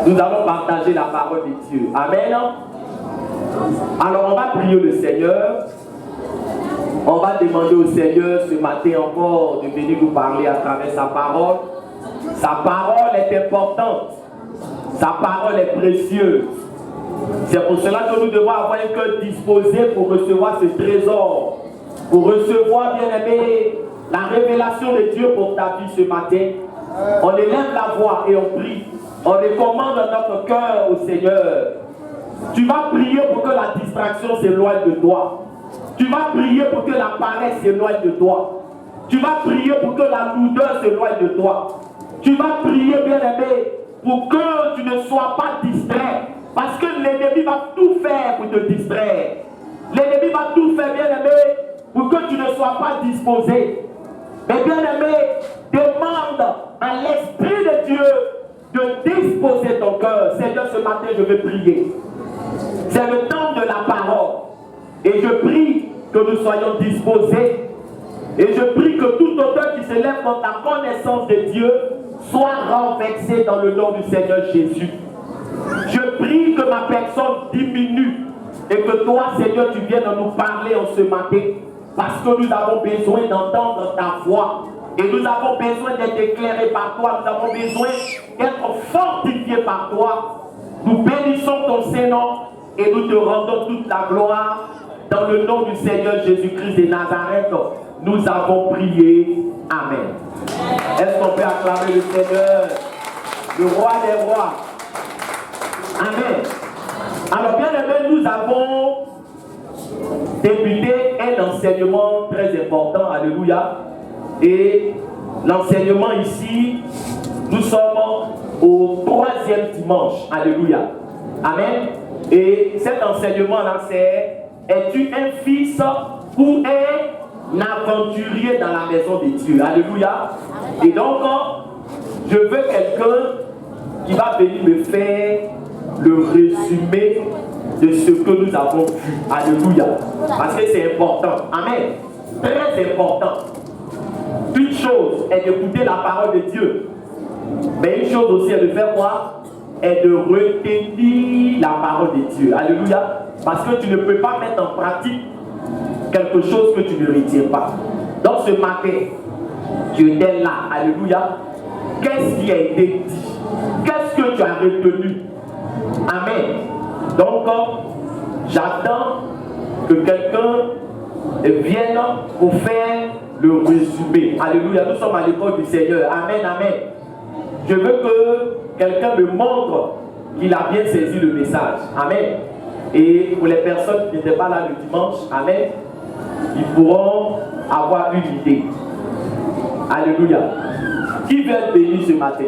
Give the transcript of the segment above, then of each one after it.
Nous allons partager la parole de Dieu. Amen. Alors on va prier le Seigneur. On va demander au Seigneur ce matin encore de venir nous parler à travers sa parole. Sa parole est importante. Sa parole est précieuse. C'est pour cela que nous devons avoir un cœur disposé pour recevoir ce trésor. Pour recevoir, bien aimé, la révélation de Dieu pour ta vie ce matin. On élève la voix et on prie. On recommande notre cœur au Seigneur. Tu vas prier pour que la distraction s'éloigne de toi. Tu vas prier pour que la paresse s'éloigne de toi. Tu vas prier pour que la lourdeur s'éloigne de toi. Tu vas prier, bien aimé, pour que tu ne sois pas distrait. Parce que l'ennemi va tout faire pour te distraire. L'ennemi va tout faire, bien aimé, pour que tu ne sois pas disposé. Mais bien aimé, demande à l'Esprit de Dieu de disposer ton cœur. Seigneur, ce matin, je vais prier. C'est le temps de la parole. Et je prie que nous soyons disposés. Et je prie que tout auteur qui se lève dans ta connaissance de Dieu soit renversé dans le nom du Seigneur Jésus. Je prie que ma personne diminue et que toi, Seigneur, tu viennes nous parler en ce matin. Parce que nous avons besoin d'entendre ta voix. Et nous avons besoin d'être éclairés par toi. Nous avons besoin d'être fortifiés par toi. Nous bénissons ton Saint-Nom et nous te rendons toute la gloire. Dans le nom du Seigneur Jésus-Christ de Nazareth, nous avons prié. Amen. Est-ce qu'on peut acclamer le Seigneur, le roi des rois? Amen. Alors bien aimé, nous avons débuté un enseignement très important. Alléluia. Et l'enseignement ici, nous sommes au 3e dimanche. Alléluia. Amen. Et cet enseignement-là, c'est: es-tu un fils ou un aventurier dans la maison de Dieu? Alléluia. Et donc, je veux quelqu'un qui va venir me faire le résumé de ce que nous avons vu. Alléluia. Parce que c'est important. Amen. Très important. Une chose est d'écouter la parole de Dieu. Mais une chose aussi est de faire quoi? Est de retenir la parole de Dieu. Alléluia. Parce que tu ne peux pas mettre en pratique quelque chose que tu ne retiens pas. Donc ce matin, tu étais là. Alléluia. Qu'est-ce qui a été dit? Qu'est-ce que tu as retenu? Amen. Donc, j'attends que quelqu'un vienne pour faire le résumé. Alléluia. Nous sommes à l'école du Seigneur. Amen, amen. Je veux que quelqu'un me montre qu'il a bien saisi le message. Amen. Et pour les personnes qui n'étaient pas là le dimanche, amen, ils pourront avoir une idée. Alléluia. Qui veut être béni ce matin?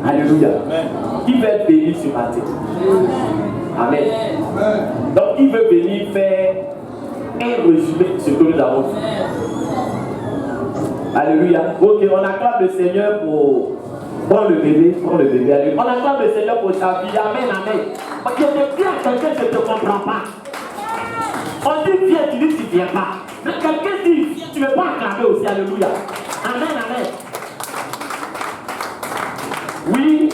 Alléluia. Qui veut être béni ce matin? Amen. Donc, qui veut venir faire un résumé de ce que nous avons vu? Alléluia. Ok, on acclame le Seigneur pour... Prends le bébé, Alléluia. On acclame le Seigneur pour ta vie. Amen, amen. Je te dis à quelqu'un, je ne te comprends pas. On dit viens, tu dis tu ne viens pas. Mais quelqu'un dit, tu ne veux pas acclamer aussi. Alléluia. Amen, amen. Oui.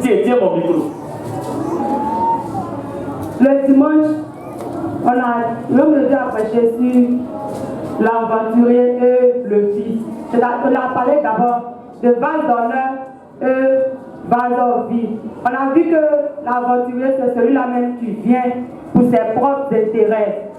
Tiens mon micro. Le dimanche, l'homme de Dieu a prêché sur l'aventurier et le fils. On a parlé d'abord de vase d'honneur et vase vide. On a vu que l'aventurier, c'est celui-là même qui vient pour ses propres intérêts.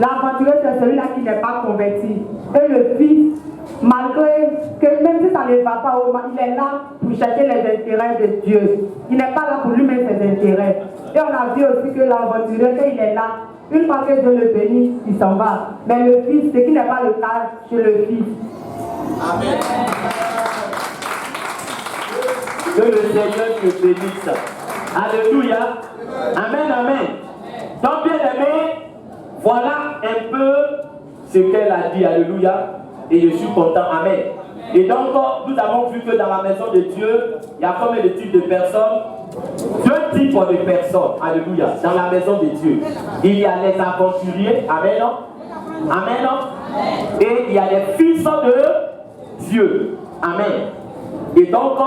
L'aventurier, c'est celui-là qui n'est pas converti. Et le fils, malgré que même si ça ne va pas, il est là pour chercher les intérêts de Dieu. Il n'est pas là pour lui-même ses intérêts. Et on a vu aussi que l'aventurier, quand il est là, une fois que Dieu le bénit, il s'en va. Mais le fils, ce qui n'est pas le cas chez le fils. Amen. Que le Seigneur te bénisse. Alléluia. Amen, amen. Donc, bien aimé, voilà un peu ce qu'elle a dit. Alléluia. Et je suis content. Amen. Et donc, nous avons vu que dans la maison de Dieu, il y a combien de types de personnes? 2 types de personnes. Alléluia. Dans la maison de Dieu. Il y a les aventuriers. Amen. Amen. Et il y a les fils de Dieu. Amen. Et donc,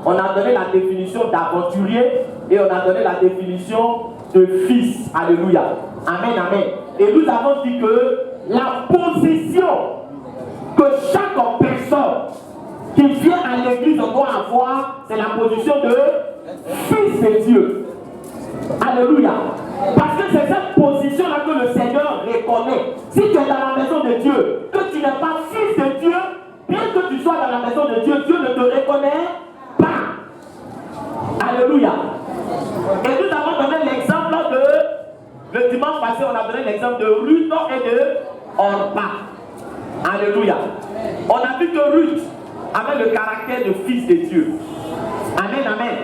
on a donné la définition d'aventurier et on a donné la définition de fils. Alléluia. Amen, amen. Et nous avons dit que la position que chaque personne qui vient à l'église doit avoir, c'est la position de fils de Dieu. Alléluia. Parce que c'est cette position-là que le Seigneur reconnaît. Si tu es dans la maison de Dieu, que tu n'es pas fils de Dieu, bien que tu sois dans la maison de Dieu, Dieu ne te reconnaît pas. Alléluia. Et nous avons donné l'exemple de, le dimanche passé, on a donné l'exemple de Ruth et de Orpa. Alléluia. On a vu que Ruth avait le caractère de fils de Dieu. Amen, amen.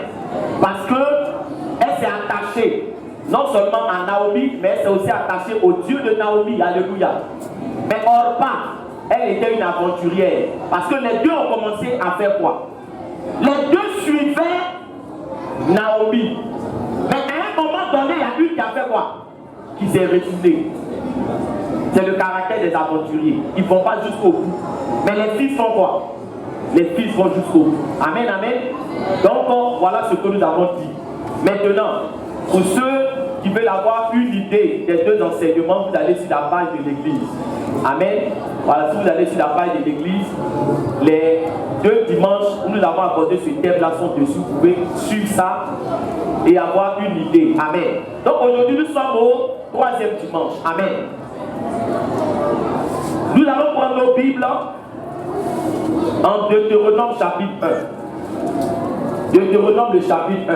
Parce qu'elle s'est attachée non seulement à Naomi, mais elle s'est aussi attachée au Dieu de Naomi. Alléluia. Mais Orpa, elle était une aventurière. Parce que les deux ont commencé à faire quoi? Les deux suivaient Naomi. Mais à un moment donné, il y a une qui a fait quoi? Qui s'est reculée. C'est le caractère des aventuriers. Ils ne vont pas jusqu'au bout. Mais les fils font quoi? Les fils vont jusqu'au bout. Amen, amen. Donc, voilà ce que nous avons dit. Maintenant, pour ceux qui veulent avoir une idée des deux enseignements, vous allez sur la page de l'église. Amen. Voilà, si vous allez sur la page de l'église, les deux dimanches où nous avons abordé ce thème-là sont dessus. Vous pouvez suivre ça et avoir une idée. Amen. Donc aujourd'hui, nous sommes au 3e dimanche. Amen. Nous allons prendre nos Bibles en Deutéronome chapitre 1. Deutéronome le chapitre 1.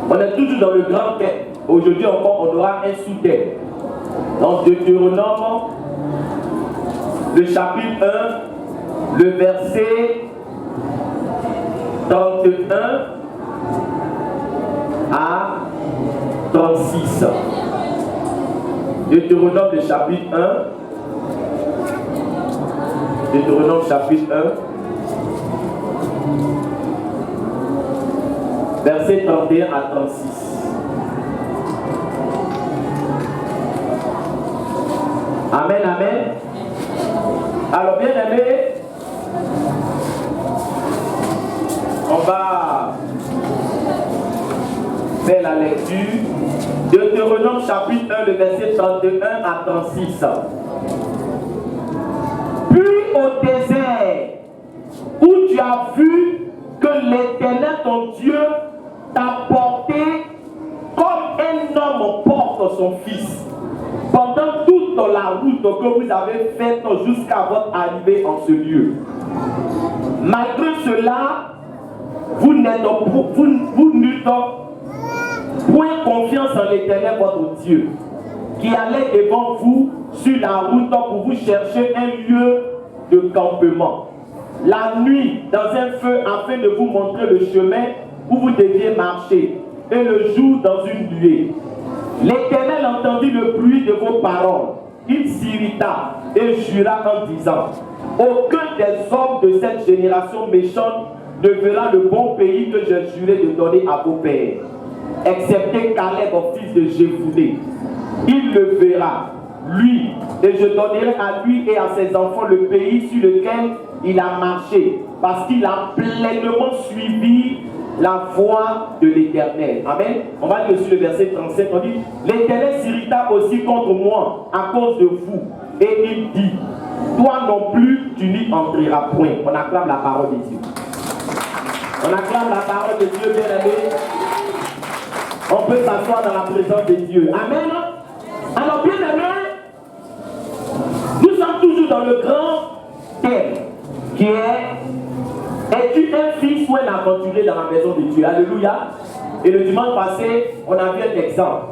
On est toujours dans le grand thème. Aujourd'hui encore, on aura un sous-thème. Dans Deutéronome, le chapitre 1, le verset 31 à 36. Deutéronome, le chapitre 1. Deutéronome, chapitre 1. Verset 31 à 36. Amen, amen. Alors, bien aimé, on va faire la lecture. Deutéronome chapitre 1, le verset 31 à 36. Puis au désert, où tu as vu que l'Éternel, ton Dieu, t'a porté comme un homme porte son fils, pendant toute la route que vous avez faite jusqu'à votre arrivée en ce lieu. Malgré cela, vous n'êtes point confiance en l'Éternel votre Dieu, qui allait devant vous sur la route pour vous chercher un lieu de campement, la nuit dans un feu afin de vous montrer le chemin où vous deviez marcher, et le jour dans une nuée. L'Éternel entendit le bruit de vos paroles. Il s'irrita et jura en disant: aucun des hommes de cette génération méchante ne verra le bon pays que j'ai juré de donner à vos pères, excepté Caleb, fils de Jephunnée. Il le verra, lui, et je donnerai à lui et à ses enfants le pays sur lequel il a marché, parce qu'il a pleinement suivi la voie de l'Éternel. Amen. On va lire aussi le verset 37. On dit: l'Éternel s'irrita aussi contre moi à cause de vous. Et il dit: toi non plus, tu n'y entreras point. On acclame la parole de Dieu. On acclame la parole de Dieu, bien aimé. On peut s'asseoir dans la présence de Dieu. Amen. Alors, bien aimé, nous sommes toujours dans le grand thème qui est: es-tu un fils ou un aventurier dans la maison de Dieu? Alléluia. Et le dimanche passé, on a vu un exemple.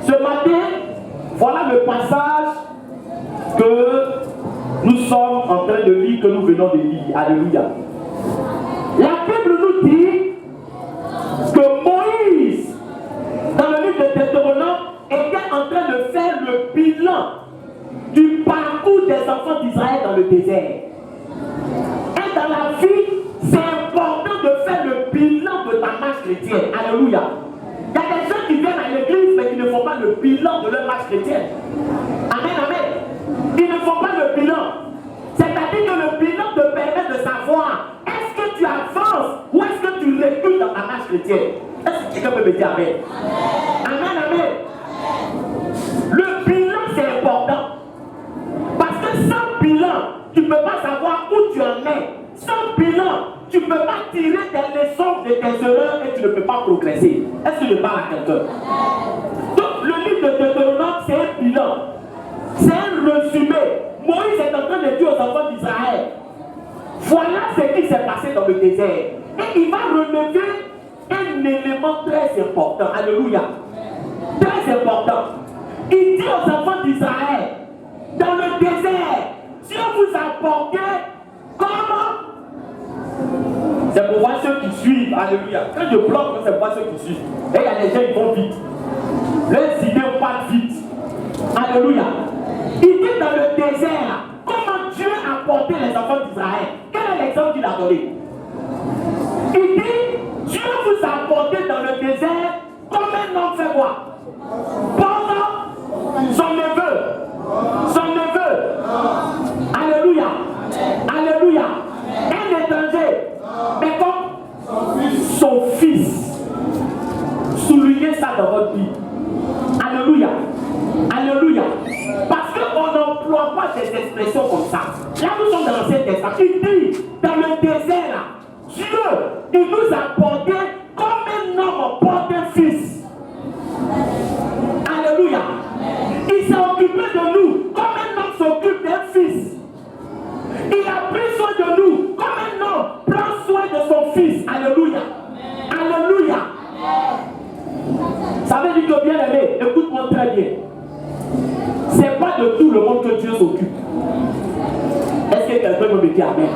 Ce matin, voilà le passage que nous sommes en train de lire, que nous venons de lire. Alléluia. La Bible nous dit que Moïse, dans le livre de Deutéronome, était en train de faire le bilan du parcours des enfants d'Israël dans le désert. Et dans la vie, c'est important de faire le bilan de ta marche chrétienne. Alléluia. Il y a des gens qui viennent à l'église mais qui ne font pas le bilan de leur marche chrétienne. Amen, amen. Ils ne font pas le bilan. C'est-à-dire que le bilan te permet de savoir: est-ce que tu chrétienne. Est-ce que quelqu'un peut me dire amen? Amen, amen. Le bilan, c'est important. Parce que sans bilan, tu ne peux pas savoir où tu en es. Sans bilan, tu ne peux pas tirer des leçons de tes erreurs et tu ne peux pas progresser. Est-ce que je parle à quelqu'un? Donc, le livre de Deutéronome, c'est un bilan. C'est un résumé. Moïse est en train de dire aux enfants d'Israël, voilà ce qui s'est passé dans le désert. Et il va relever un élément très important. Alléluia. Très important. Il dit aux enfants d'Israël, dans le désert, Dieu vous a porté comment? C'est pour voir ceux qui suivent. Alléluia. Quand je bloque, c'est pour voir ceux qui suivent. Et il y a des gens qui vont vite. Leurs idées partent vite. Alléluia. Il dit dans le désert, comment Dieu a porté les enfants d'Israël. Quel est l'exemple qu'il a donné? Il dit, Dieu vous a porté dans le désert comme un homme fait quoi? Pendant son neveu. Son neveu. Alléluia. Alléluia. Un étranger. Mais comme son fils. Soulignez ça dans votre vie. Alléluia. Alléluia. Parce qu'on n'emploie pas des expressions comme ça. Là, nous sommes dans l'Ancien Testament. Il dit, dans le désert, là, Dieu, il nous a porté comme un homme porte un fils. Alléluia. Il s'est occupé de nous comme un homme s'occupe d'un fils. Il a pris soin de nous comme un homme prend soin de son fils. Alléluia. Alléluia. Ça veut dire que bien aimé, écoute-moi très bien. C'est pas de tout le monde que Dieu s'occupe. Est-ce que quelqu'un peut me dire amen?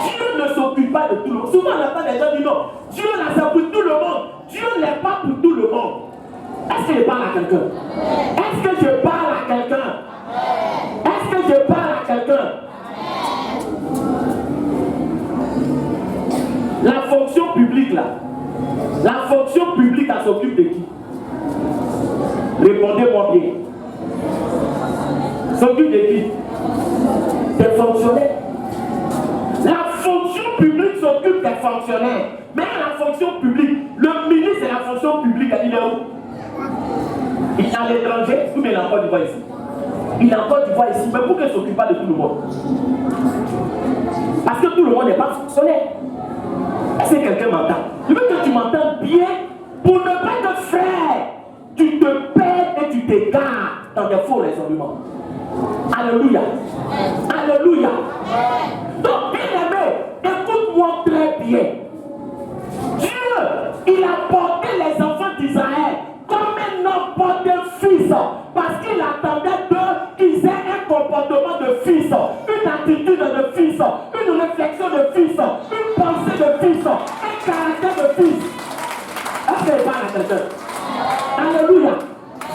Dieu ne s'occupe pas de tout le monde. Souvent on entend les gens dire non, Dieu là c'est pour tout le monde. Dieu n'est pas pour tout le monde. Est-ce que je parle à quelqu'un? Est-ce que je parle à quelqu'un? Est-ce que je parle à quelqu'un? La fonction publique là, la fonction publique elle s'occupe de qui? Répondez-moi bien. S'occupe de qui? Des fonctionnaires. La fonction publique s'occupe des fonctionnaires. Mais la fonction publique, le ministre de la fonction publique, il est où? Il est à l'étranger, ou bien il est en Côte d'Ivoire ici? Il est en Côte d'Ivoire ici, mais pourquoi il ne s'occupe pas de tout le monde? Parce que tout le monde n'est pas fonctionnaire. Est-ce que quelqu'un m'entend? Je veux que tu m'entendes bien pour ne pas te faire. Tu te perds et tu t'égares dans des faux raisonnements. Alléluia. Alléluia. Donc, bien aimé, écoute-moi très bien. Dieu, il a porté les enfants d'Israël comme un homme porte un fils. Parce qu'il attendait d'eux qu'ils aient un comportement de fils, une attitude de fils, une réflexion de fils, une pensée de fils, un caractère de fils. Est-ce que je parle à quelqu'un? Alléluia.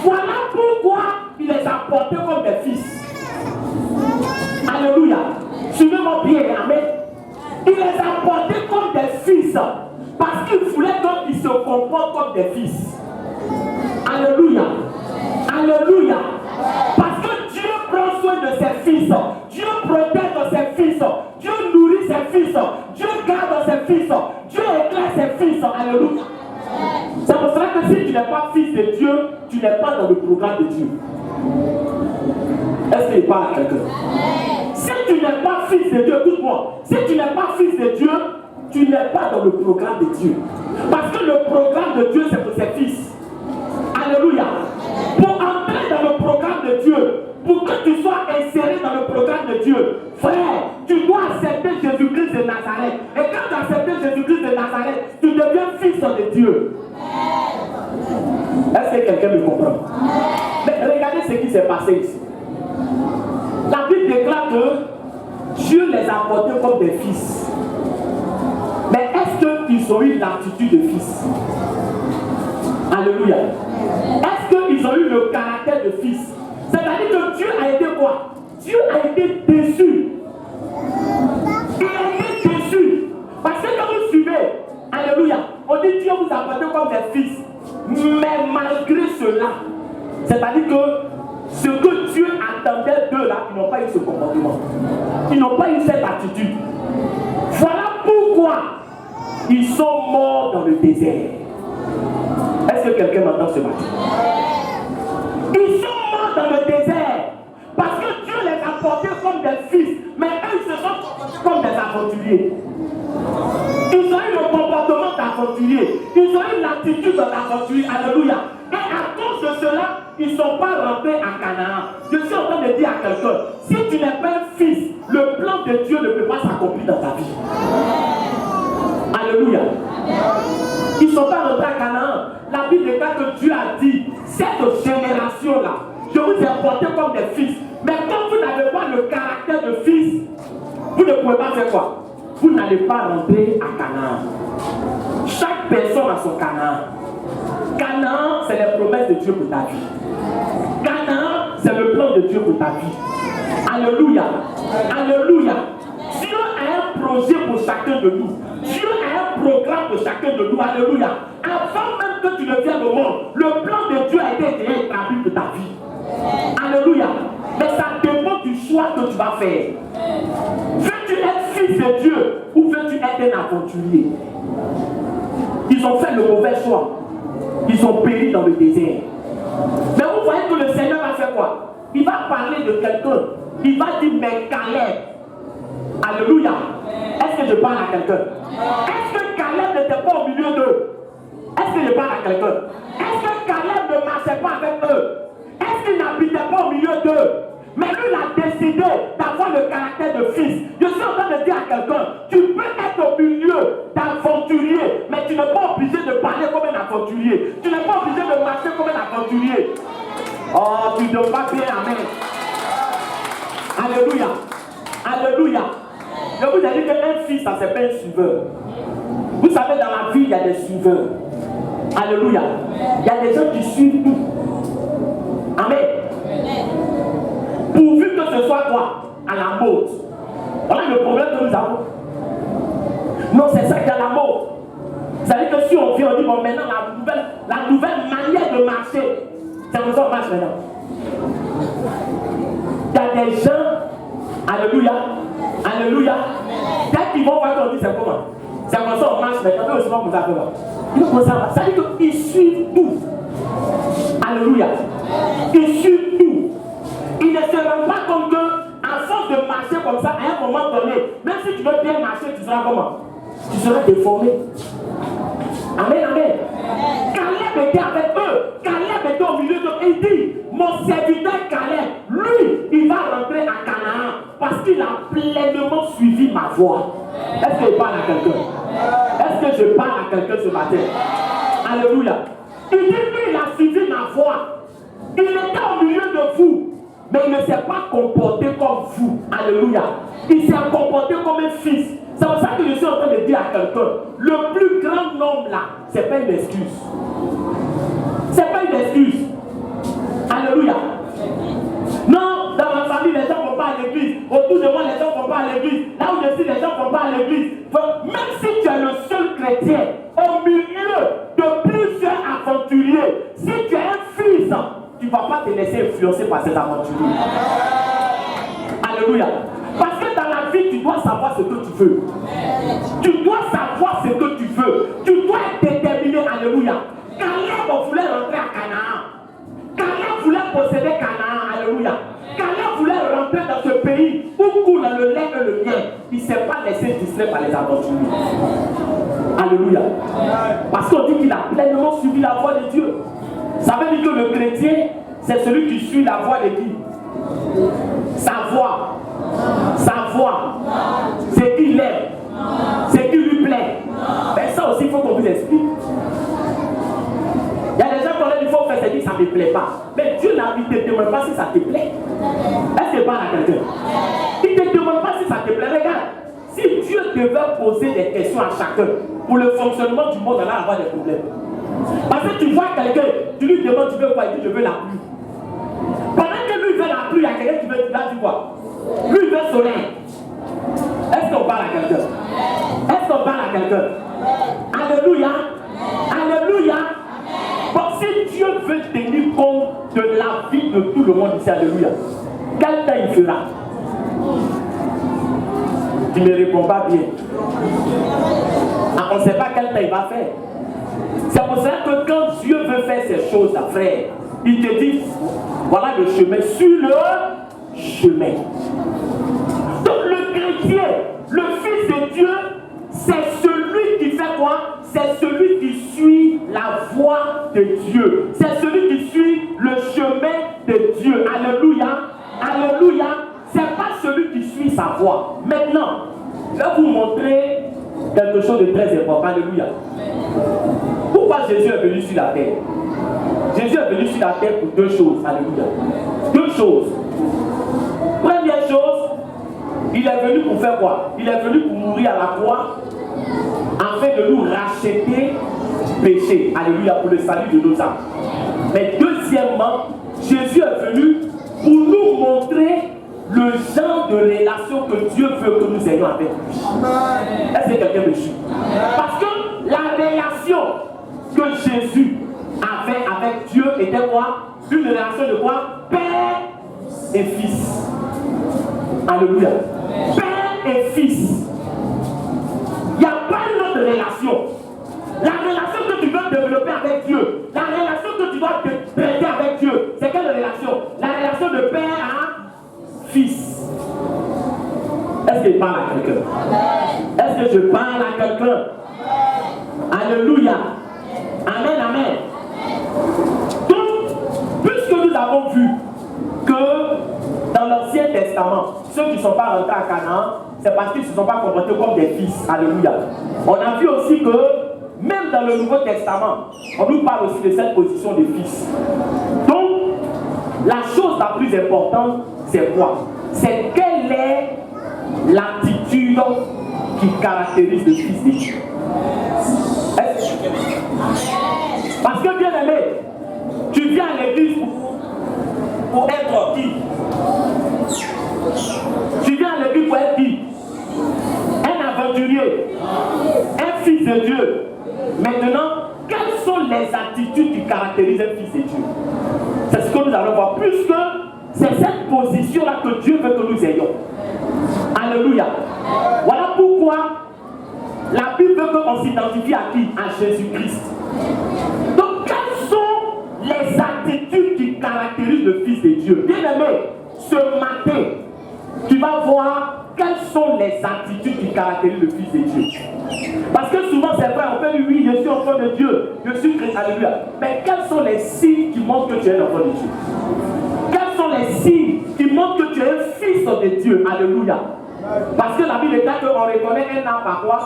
Voilà pourquoi il les a portés comme des fils. Alléluia. Suivez-moi bien, amen. Il les a portés comme des fils parce qu'il voulait qu'ils se comportent comme des fils. Alléluia. Alléluia. Parce que Dieu prend soin de ses fils. Dieu protège ses fils. Dieu nourrit ses fils. Dieu garde ses fils. Dieu éclaire ses fils. Alléluia. C'est pour cela que si tu n'es pas fils de Dieu, tu n'es pas dans le programme de Dieu. Est-ce qu'il parle à quelqu'un? Si tu n'es pas fils de Dieu, écoute-moi. Si tu n'es pas fils de Dieu, tu n'es pas dans le programme de Dieu. Parce que le programme de Dieu, c'est pour ses fils. Alléluia. Pour entrer dans le programme de Dieu, pour que tu sois inséré dans le programme de Dieu, frère, tu dois accepter Jésus-Christ de Nazareth. Et quand tu acceptes Jésus-Christ de Nazareth, tu deviens fils de Dieu. Est-ce que quelqu'un me comprend? Mais regardez ce qui s'est passé ici. La Bible déclare que Dieu les a portés comme des fils. Mais est-ce qu'ils ont eu l'attitude de fils? Alléluia. Est-ce qu'ils ont eu le caractère de fils? C'est-à-dire que Dieu a été quoi? Dieu a été déçu. Il a été déçu. Parce que quand vous suivez, alléluia, on dit Dieu vous a porté comme des fils. Mais malgré cela, c'est-à-dire que ce que Dieu attendait d'eux là, ils n'ont pas eu ce comportement. Ils n'ont pas eu cette attitude. Voilà pourquoi Ils sont morts dans le désert. Est-ce que quelqu'un m'entend ce matin? Ils sont morts dans le désert parce que Dieu les a portés comme des fils, mais eux ils se sont comportés comme des aventuriers. Ils ont eu le comportement d'aventurier. Ils ont eu l'attitude d'aventurier. Alléluia. Et à cause de cela, ils ne sont pas rentrés à Canaan. Je suis en train de dire à quelqu'un, si tu n'es pas un fils, le plan de Dieu ne peut pas s'accomplir dans ta vie. Alléluia. Ils ne sont pas rentrés à Canaan. La Bible déclare que Dieu a dit, cette génération-là, je vous ai porté comme des fils. Mais quand vous n'avez pas le caractère de fils, vous ne pouvez pas faire quoi? Vous n'allez pas rentrer à Canaan. Chaque personne a son Canaan. Canaan, c'est les promesses de Dieu pour ta vie. Canaan, c'est le plan de Dieu pour ta vie. Alléluia. Alléluia. Dieu a un projet pour chacun de nous. Dieu a un programme pour chacun de nous. Alléluia. Avant même que tu ne viennes au monde, le plan de Dieu a été déjà établi pour ta vie. Alléluia. Mais ça dépend du choix que tu vas faire. Veux-tu être fils de Dieu ou veux-tu être un aventurier? Ils ont fait le mauvais choix. Ils ont péri dans le désert. Mais vous voyez que le Seigneur va faire quoi? Il va parler de quelqu'un. Il va dire, mais Caleb. Alléluia. Est-ce que je parle à quelqu'un? Est-ce que Caleb n'était pas au milieu d'eux? Est-ce que je parle à quelqu'un? Est-ce que Caleb ne marchait pas avec eux? Est-ce qu'il n'habitait pas au milieu d'eux? Mais lui, il a décidé d'avoir le caractère de fils. Je suis en train de dire à quelqu'un, tu peux être au milieu d'aventuriers, mais tu n'es pas obligé de parler comme un aventurier. Tu n'es pas obligé de marcher comme un aventurier. Oh, tu ne dois pas bien, amen. Alléluia. Alléluia. Je vous ai dit qu'un fils, ça c'est pas un suiveur. Vous savez, dans la vie, il y a des suiveurs. Alléluia. Il y a des gens qui suivent tout. Amen. Pourvu que ce soit quoi? À la mode. Voilà le problème que nous avons. Non, c'est ça qui est à la mode. C'est-à-dire que si on vient, on dit, bon, maintenant, la nouvelle manière de marcher, c'est comme ça qu'on marche maintenant. Il y a des gens, alléluia, alléluia, dès qu'ils vont voir qu'on dit, c'est comment? C'est comme ça qu'on marche maintenant, mais aussi pas comme ça. Ils vont commencer à marcher. C'est-à-dire qu'ils suivent tout. Alléluia. Ils suivent tout. Ils ne se rendent pas compte qu'à force de marcher comme ça, à un moment donné, même si tu veux bien marcher, tu seras comment? Tu seras déformé. Amen, amen. Caleb était avec eux. Caleb était au milieu d'eux. Il dit, mon serviteur Caleb, lui, il va rentrer à Canaan parce qu'il a pleinement suivi ma voie. Est-ce que je parle à quelqu'un? Est-ce que je parle à quelqu'un ce matin? Alléluia. Il dit, lui, il a suivi ma voie. Il était au milieu de vous. Mais il ne s'est pas comporté comme vous. Alléluia. Il s'est comporté comme un fils. C'est pour ça que je suis en train de dire à quelqu'un, le plus grand nombre là, ce n'est pas une excuse. Ce n'est pas une excuse. Alléluia. Non, dans ma famille, les gens ne vont pas à l'église. Autour de moi, les gens ne vont pas à l'église. Là où je suis, les gens ne vont pas à l'église. Même si tu es le seul chrétien, au milieu de plusieurs aventuriers, si tu es un fils, tu ne vas pas te laisser influencer par ces aventuriers. Alléluia. Parce que dans la vie, tu dois savoir ce que tu veux. Tu dois savoir ce que tu veux. Tu dois être déterminé. Alléluia. Caleb voulait rentrer à Canaan. Caleb voulait posséder Canaan. Alléluia. Caleb voulait rentrer dans ce pays où coule le lait et le miel. Il ne s'est pas laissé distraire par les aventuriers. Alléluia. Parce qu'on dit qu'il a pleinement suivi la voie de Dieu. Ça veut dire que le chrétien, c'est celui qui suit la voie de qui? Sa voie. Sa voie. C'est qui il aime. C'est qui lui plaît. Mais ça aussi, il faut qu'on vous explique. Il y a des gens qui ont dit, il faut faire ça, dit ça ne me plaît pas. Mais Dieu ne te demande pas si ça te plaît. Est-ce que parle à quelqu'un? Il ne te demande pas si ça te plaît. Regarde, si Dieu devait poser des questions à chacun pour le fonctionnement du monde, on va avoir des problèmes. Parce que tu vois quelqu'un, tu lui demandes, tu veux quoi? Il dit, je veux la pluie. Pendant que lui veut la pluie, il y a quelqu'un qui veut, tu vas dire quoi? Lui il veut le soleil. Est-ce qu'on parle à quelqu'un? Est-ce qu'on parle à quelqu'un? Alléluia. Alléluia. Bon, si Dieu veut tenir compte de la vie de tout le monde ici, alléluia, quel temps il fera? Tu ne réponds pas bien. Ah, on ne sait pas quel temps il va faire. C'est pour ça que quand Dieu veut faire ces choses-là, frère, il te dit, voilà le chemin, sur le chemin. Donc le chrétien, le Fils de Dieu, c'est celui qui fait quoi? C'est celui qui suit la voie de Dieu. C'est celui qui suit le chemin de Dieu. Alléluia. Alléluia. C'est pas celui qui suit sa voie. Maintenant, je vais vous montrer quelque chose de très important. Alléluia. Pourquoi Jésus est venu sur la terre? Jésus est venu sur la terre pour deux choses. Alléluia. Deux choses. Première chose, il est venu pour faire quoi? Il est venu pour mourir à la croix afin de nous racheter péché. Alléluia, pour le salut de nos âmes. Mais deuxièmement, Jésus est venu pour nous montrer le genre de relation que Dieu veut que nous ayons avec lui. Est-ce que quelqu'un me suit? Parce que la relation que Jésus avait avec Dieu était quoi? Une relation de quoi? Père et fils. Alléluia. Père et fils. Il n'y a pas une autre relation. La relation que tu veux développer avec Dieu, la relation que tu dois traiter avec Dieu, c'est quelle relation? La relation de père à fils. Est-ce que je parle à quelqu'un? Est-ce que je parle à quelqu'un? Alléluia. Amen, amen. Donc, puisque nous avons vu que dans l'Ancien Testament, ceux qui ne sont pas rentrés à Canaan, c'est parce qu'ils ne se sont pas comportés comme des fils. Alléluia. On a vu aussi que même dans le Nouveau Testament, on nous parle aussi de cette position de fils. Donc, la chose la plus importante, c'est quoi? C'est quelle est l'attitude qui caractérise le Fils de Dieu. Parce que, bien aimé, tu viens à l'église pour être qui? Tu viens à l'église pour être qui? Un aventurier, un fils de Dieu. Maintenant, quelles sont les attitudes qui caractérisent un fils de Dieu? C'est ce que nous allons voir, puisque c'est cette position-là que Dieu veut que nous ayons. Alléluia. Voilà pourquoi la Bible veut qu'on s'identifie à qui? À Jésus-Christ. Donc, quelles sont les attitudes qui caractérisent le Fils de Dieu? Bien aimé, ce matin, tu vas voir quelles sont les attitudes qui caractérisent le Fils de Dieu. Parce que souvent c'est vrai, on peut dire oui, je suis enfant de Dieu, je suis chrétien, alléluia. Mais quels sont les signes qui montrent que tu es un enfant de Dieu? Quels sont les signes qui montrent que tu es un fils de Dieu? Alléluia. Parce que la Bible dit qu'on reconnaît un arbre par quoi?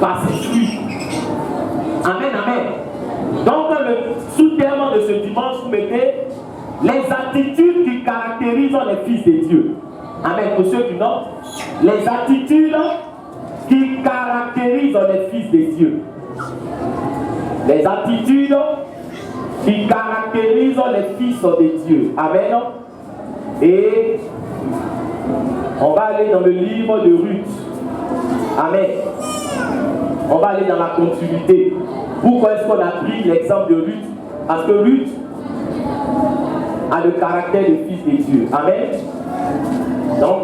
Par ses fruits. Amen, amen. Donc le sous-terme de ce dimanche, vous mettez les attitudes qui caractérisent les fils de Dieu. Amen. Pour ceux qui notent, les attitudes qui caractérisent les fils de Dieu. Les attitudes qui caractérisent les fils de Dieu. Amen. Et on va aller dans le livre de Ruth. Amen. On va aller dans la continuité. Pourquoi est-ce qu'on a pris l'exemple de Ruth? Parce que Ruth a le caractère de fils de Dieu. Amen. Donc,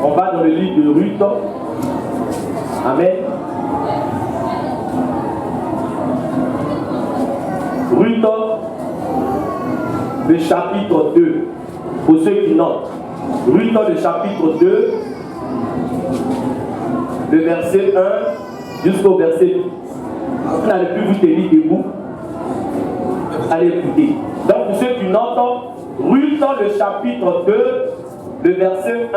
on va dans le livre de Ruth. Amen. Ruth, le chapitre 2. Pour ceux qui notent. Ruth, le chapitre 2, le verset 1 jusqu'au verset 2. Vous n'allez plus vous tenir debout. Allez écouter. Donc, pour ceux qui notent, Ruth, le chapitre 2, le verset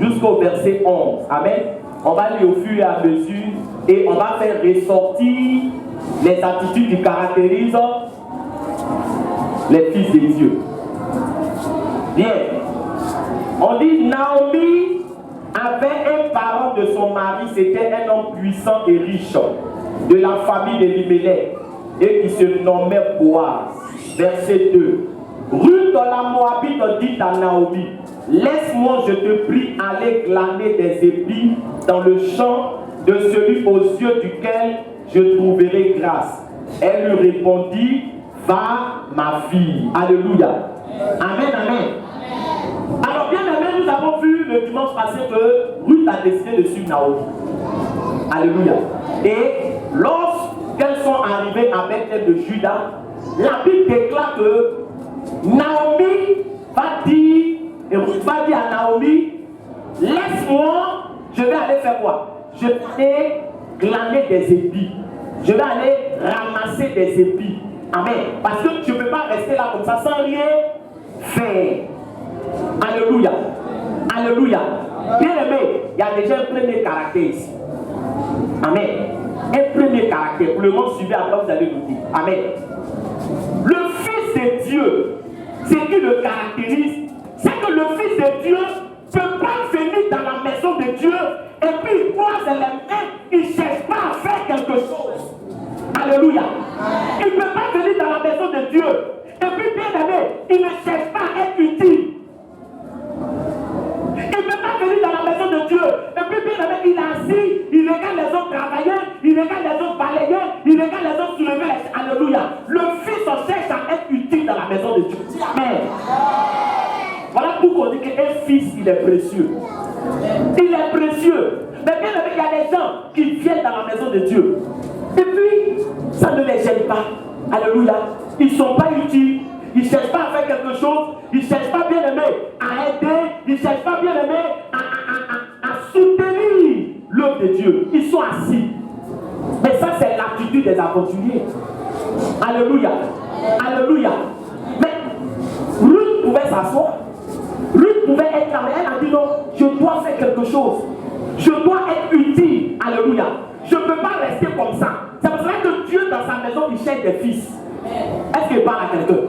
1 jusqu'au verset 11. Amen. On va lire au fur et à mesure et on va faire ressortir les attitudes qui caractérisent les fils de Dieu. Bien. On dit Naomi avait un parent de son mari, c'était un homme puissant et riche, de la famille d'Elimelech, et qui se nommait Boaz. Verset 2. Ruth la Moabite dit à Naomi, laisse-moi, je te prie, aller glaner des épis dans le champ de celui aux yeux duquel je trouverai grâce. Elle lui répondit, va ma fille. Alléluia. Amen, amen. Alors bien aimé, nous avons vu le dimanche passé que Ruth a décidé de suivre Naomi. Alléluia. Et lorsqu'elles sont arrivées à Bethléem de Juda, la Bible déclare que Naomi va dire à Naomi, laisse-moi, je vais aller faire quoi? Je vais aller glaner des épis. Je vais aller ramasser des épis. Amen. Parce que tu ne peux pas rester là comme ça sans rien faire. Alléluia. Alléluia. Bien aimé, il y a déjà un premier caractère ici. Amen. Un premier caractère. Pour le monde suivant, après vous allez nous dire. Amen. Le Fils de Dieu, ce qui le caractérise, c'est que le Fils de Dieu ne peut pas venir dans la maison de Dieu et puis il croise les mains, il ne cherche pas à faire quelque chose. Alléluia. Il ne peut pas venir dans la maison de Dieu et puis bien aimé, il ne cherche pas à être utile. Il ne peut pas venir dans la maison de Dieu et puis bien aimé, il est assis, il regarde les autres travailler, il regarde les autres balayer, il regarde les autres soulever. Alléluia. Le Fils cherche à être utile dans la maison de Dieu. Amen. Voilà pourquoi on dit qu'un fils, il est précieux. Il est précieux. Mais bien aimé, il y a des gens qui viennent dans la maison de Dieu. Et puis, ça ne les gêne pas. Alléluia. Ils ne sont pas utiles. Ils ne cherchent pas à faire quelque chose. Ils ne cherchent pas, bien aimé, à aider. Ils ne cherchent pas, bien aimé, à soutenir l'œuvre de Dieu. Ils sont assis. Mais ça, c'est l'attitude des aventuriers. Alléluia. Alléluia. Mais Ruth pouvait s'asseoir. Ruth pouvait être là, mais elle a dit non, je dois faire quelque chose. Je dois être utile. Alléluia. Je ne peux pas rester comme ça. C'est pour cela que Dieu, dans sa maison, il cherche des fils. Est-ce qu'il parle à quelqu'un?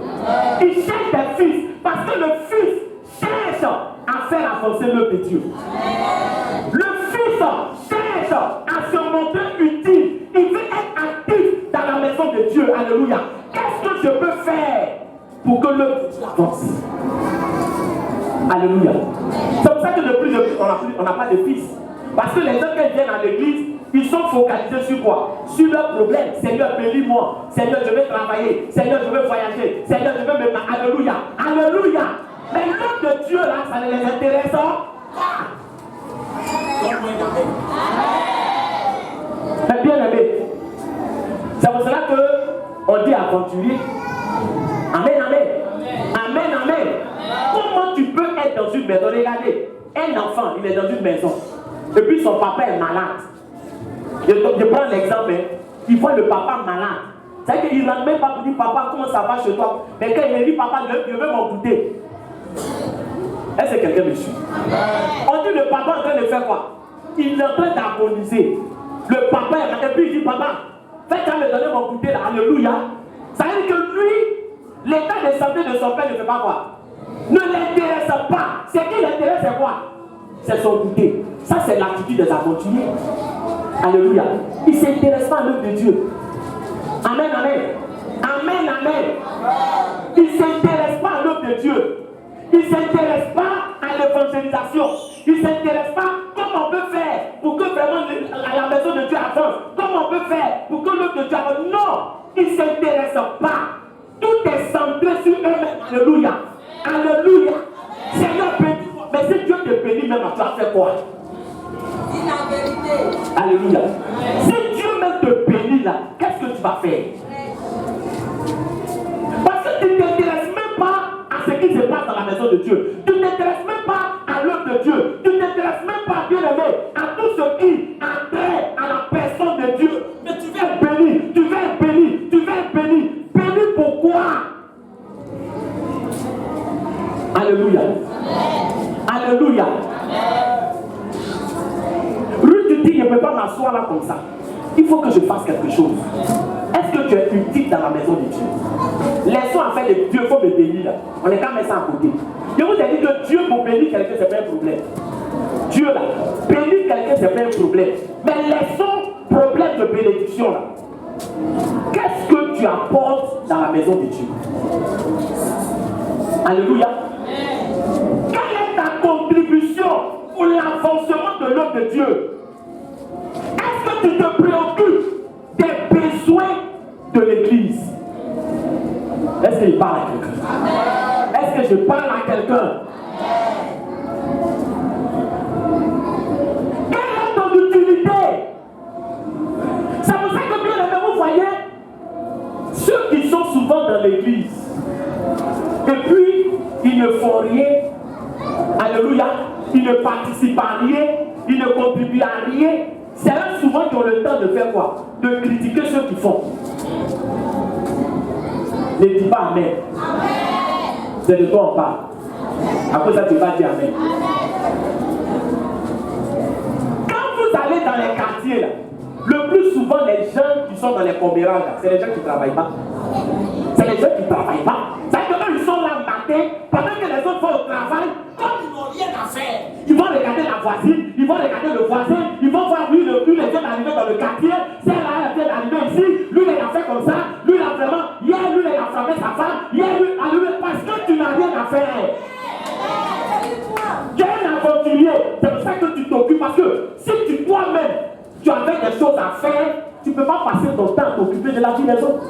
Il cherche des fils. Parce que le fils cherche à faire avancer l'œuvre de Dieu. Le fils cherche à se montrer utile. Il veut être actif dans la maison de Dieu. Alléluia. Qu'est-ce que je peux faire pour que l'œuvre avance? Alléluia. C'est pour ça que de plus en plus, on n'a pas de fils. Parce que les gens qui viennent à l'église, ils sont focalisés sur quoi? Sur leurs problèmes. Seigneur, bénis-moi. Seigneur, je vais travailler. Seigneur, je vais voyager. Seigneur, je vais me... Alléluia. Alléluia. Mais l'œuvre de Dieu, là, ça ne les intéresse pas. Mais bien aimé, c'est pour cela qu'on dit aventurier. Amen, amen. Amen, amen. Comment tu peux être dans une maison? Regardez, un enfant, il est dans une maison. Et puis son papa est malade. Je prends l'exemple. Il voit le papa malade. C'est-à-dire qu'il ne rentre même pas pour dire papa, comment ça va chez toi? Mais quand il dit papa, je veux m'en goûter. Est-ce que quelqu'un me suit? On dit le papa en train de faire quoi? Il est en train d'agoniser. Le papa est malade. Et puis il dit papa, fais qu'à me donner mon goûter là. Alléluia. Ça veut dire que lui, l'état de santé de son père ne fait pas quoi? Ne l'intéresse pas. Ce qui l'intéresse, c'est quoi? C'est son goûter. Ça, c'est l'attitude des aventuriers. Alléluia. Il ne s'intéresse pas à l'œuvre de Dieu. Amen, amen. Amen, amen. Il ne s'intéresse pas à l'œuvre de Dieu. Il ne s'intéresse pas à l'évangélisation. Il ne s'intéresse pas comment on peut faire pour que vraiment la maison de Dieu avance. Comment on peut faire pour que l'œuvre de Dieu avance. Non, il ne s'intéresse pas. Tout est centré sur eux-mêmes. Alléluia. Alléluia. Seigneur, bénis-moi. Mais si Dieu te bénit même, tu vas faire quoi? Dis la vérité. Alléluia. Si Dieu même te bénit là, qu'est-ce que tu vas faire? Parce que tu ne t'intéresses même pas à ce qui se passe dans la maison de Dieu. Tu ne t'intéresses même pas à l'œuvre de Dieu. Tu ne t'intéresses même pas, bien aimé, à tout ce qui a trait à la personne de Dieu. Mais tu vas être béni, tu vas être béni, tu vas être béni. Béni pourquoi? Alléluia. Alléluia. Ruth te dit, je ne peux pas m'asseoir là comme ça. Il faut que je fasse quelque chose. Est-ce que tu es utile dans la maison de Dieu? Laissons en fait de Dieu, il faut me bénir là. On n'est qu'à mettre ça à côté. Je vous ai dit que Dieu pour bénir quelqu'un, c'est pas un problème. Dieu là, bénir quelqu'un, c'est pas un problème. Mais laissons problème de bénédiction là. Qu'est-ce que tu apportes dans la maison de Dieu? Alléluia. Quelle est ta contribution pour l'avancement de l'œuvre de Dieu? Est-ce que tu te préoccupes des besoins de l'Église? Est-ce qu'il parle à quelqu'un? Est-ce que je parle à quelqu'un? Quelle est ton utilité font rien. Alléluia. Ils ne participent à rien. Ils ne contribuent à rien. C'est eux souvent qui ont le temps de faire quoi? De critiquer ceux qui font. Ne dis pas Amen. C'est de toi on parle. Après ça, tu vas dire Amen. Quand vous allez dans les quartiers, là, le plus souvent, les gens qui sont dans les commérages, c'est les gens qui ne travaillent pas. C'est les gens qui ne travaillent pas. C'est-à-dire que eux, ils sont là le matin, pendant que les autres vont au travail, comme ils n'ont rien à faire. Ils vont regarder la voisine, ils vont regarder le voisin, ils vont voir lui, il vient d'arriver dans le quartier, celle-là, elle vient d'arriver ici, lui, il a fait comme ça, lui, il a vraiment, hier, lui, il a frappé sa femme, hier, lui, parce que tu n'as rien à faire. Tu es un aventurier, c'est pour ça que tu t'occupes, parce que si toi-même, tu avais des choses à faire, tu ne peux pas passer ton temps à t'occuper de la vie des autres.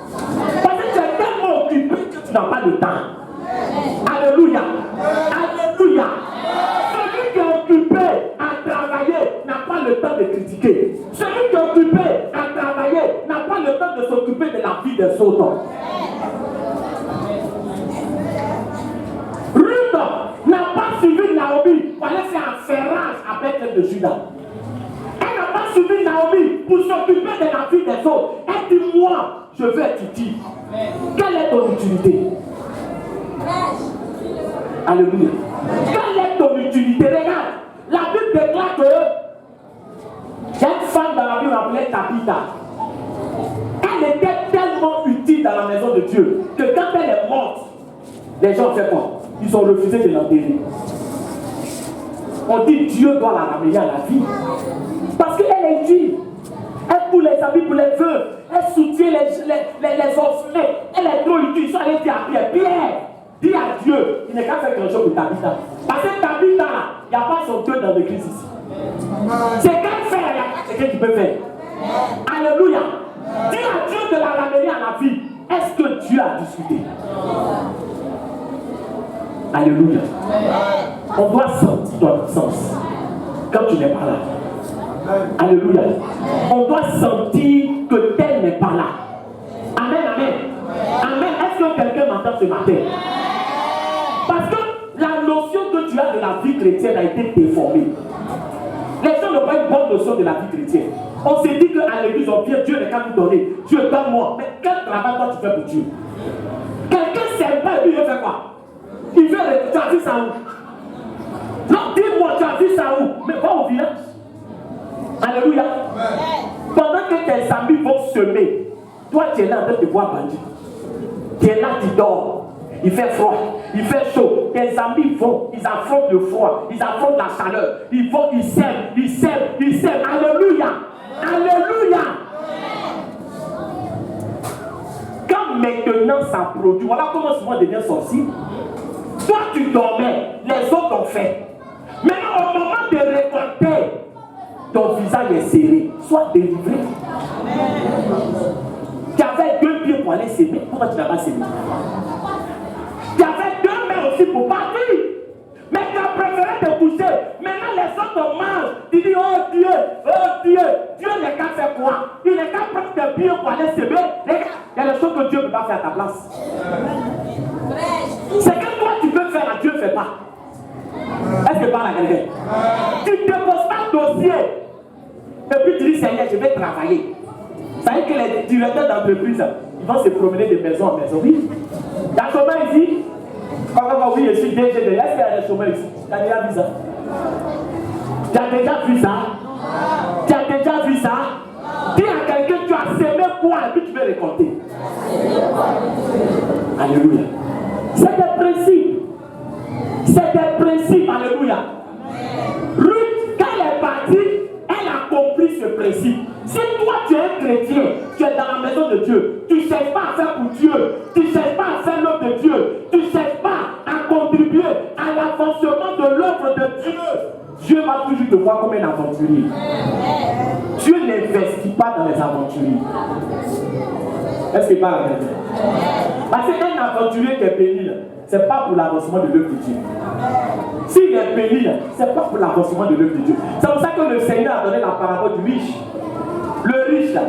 Parce que tu es tellement occupé que tu n'as pas de temps. Alléluia. Alléluia. Celui qui est occupé à travailler n'a pas le temps de critiquer. Celui qui est occupé à travailler n'a pas le temps de s'occuper de la vie des autres. Ruth n'a pas suivi Naomi pour aller faire un ferrage à Bethel de Juda. Elle n'a pas suivi Naomi pour s'occuper de la vie des autres. Elle dit, moi, je veux être utile. Quelle est ton utilité? Alléluia. Quelle est ton utilité? Regarde, la Bible déclare que il y a une femme dans la Bible appelée Tabitha. Elle était tellement utile dans la maison de Dieu que quand elle est morte, les gens ont fait quoi? Ils ont refusé de l'enterrer. On dit Dieu doit la ramener à la vie. Parce qu'elle est utile. Elle pour les amis, pour les veuves. Elle soutient les orphelins. Elle est trop utile. Ils sont allés dire à Pierre, Pierre, dis à Dieu, il n'est qu'à faire quelque chose pour Tabitha. Parce que Tabitha, il n'y a pas son Dieu dans l'église ici. C'est qu'elle fait, il n'y a pas quelqu'un qui peut faire. Alléluia. Dis à Dieu de la ramener à la vie. Est-ce que Dieu a discuté? Alléluia. On doit sentir ton absence quand tu n'es pas là. Alléluia. On doit sentir que tel n'est pas là. Amen, amen. Amen. Est-ce que quelqu'un m'entend ce matin? Parce que la notion que tu as de la vie chrétienne a été déformée. Les gens n'ont pas une bonne notion de la vie chrétienne. On s'est dit qu'à l'église, on vient, Dieu n'est qu'à nous donner. Dieu donne-moi. Mais quel travail toi tu fais pour Dieu? Quelqu'un ne sait pas et puis il veut faire quoi? Il veut, tu as vu ça où? Non, dis-moi, tu as vu ça où? Mais va au village. Alléluia. Pendant que tes amis vont semer, toi tu es là en train de voir bandit. Tu es là, tu dors. Il fait froid, il fait chaud. Tes amis vont, ils affrontent le froid, ils affrontent la chaleur. Ils vont, ils sèment, ils sèment, ils sèment. Alléluia. Alléluia. Quand maintenant ça produit, voilà comment souvent devient sorcier. Toi tu dormais, les autres ont fait. Maintenant au moment de récolter, ton visage est serré. Sois délivré. Tu avais 2 pieds pour aller s'aimer. Pourquoi tu n'as pas s'aimé? Tu avais 2 mains aussi pour partir. Mais tu as préféré te coucher. Maintenant les autres mangent. Tu dis, oh Dieu, Dieu n'est qu'à faire quoi? Il n'est qu'à prendre tes pieds pour aller s'aimer. Regarde, il y a des choses que Dieu ne peut pas faire à ta place. C'est que toi tu peux faire, Dieu ne fait pas. Est-ce que parle à quelqu'un? Tu ne te poses pas dossier. Et puis tu dis, Seigneur, je vais travailler. Ça veut dire que les directeurs d'entreprise, ils vont se promener de maison en maison. Oui. Il y a un chômeur ici. Oui, je suis DG. Est-ce qu'il y a des chômeurs ici? Tu as déjà vu ça? Tu as déjà vu ça? Tu as déjà vu ça? Dis à quelqu'un, tu as semé quoi et puis tu veux récolter. Alléluia. C'est des principes. C'est des principes. Alléluia. Ruth, quand elle est partie, elle a compris ce principe. Si toi tu es un chrétien, tu es dans la maison de Dieu, tu ne cherches pas à faire pour Dieu, tu ne cherches pas à faire l'œuvre de Dieu, tu ne cherches pas à contribuer à l'avancement de l'œuvre de Dieu, Dieu va toujours te voir comme un aventurier. Dieu n'investit pas dans les aventuriers. Est-ce que pas la même? Parce qu'un aventurier qui est béni, ce n'est pas pour l'avancement de l'œuvre de Dieu. S'il est béni, ce n'est pas pour l'avancement de l'œuvre de Dieu. C'est pour ça que le Seigneur a donné la parabole du riche. Le riche, là,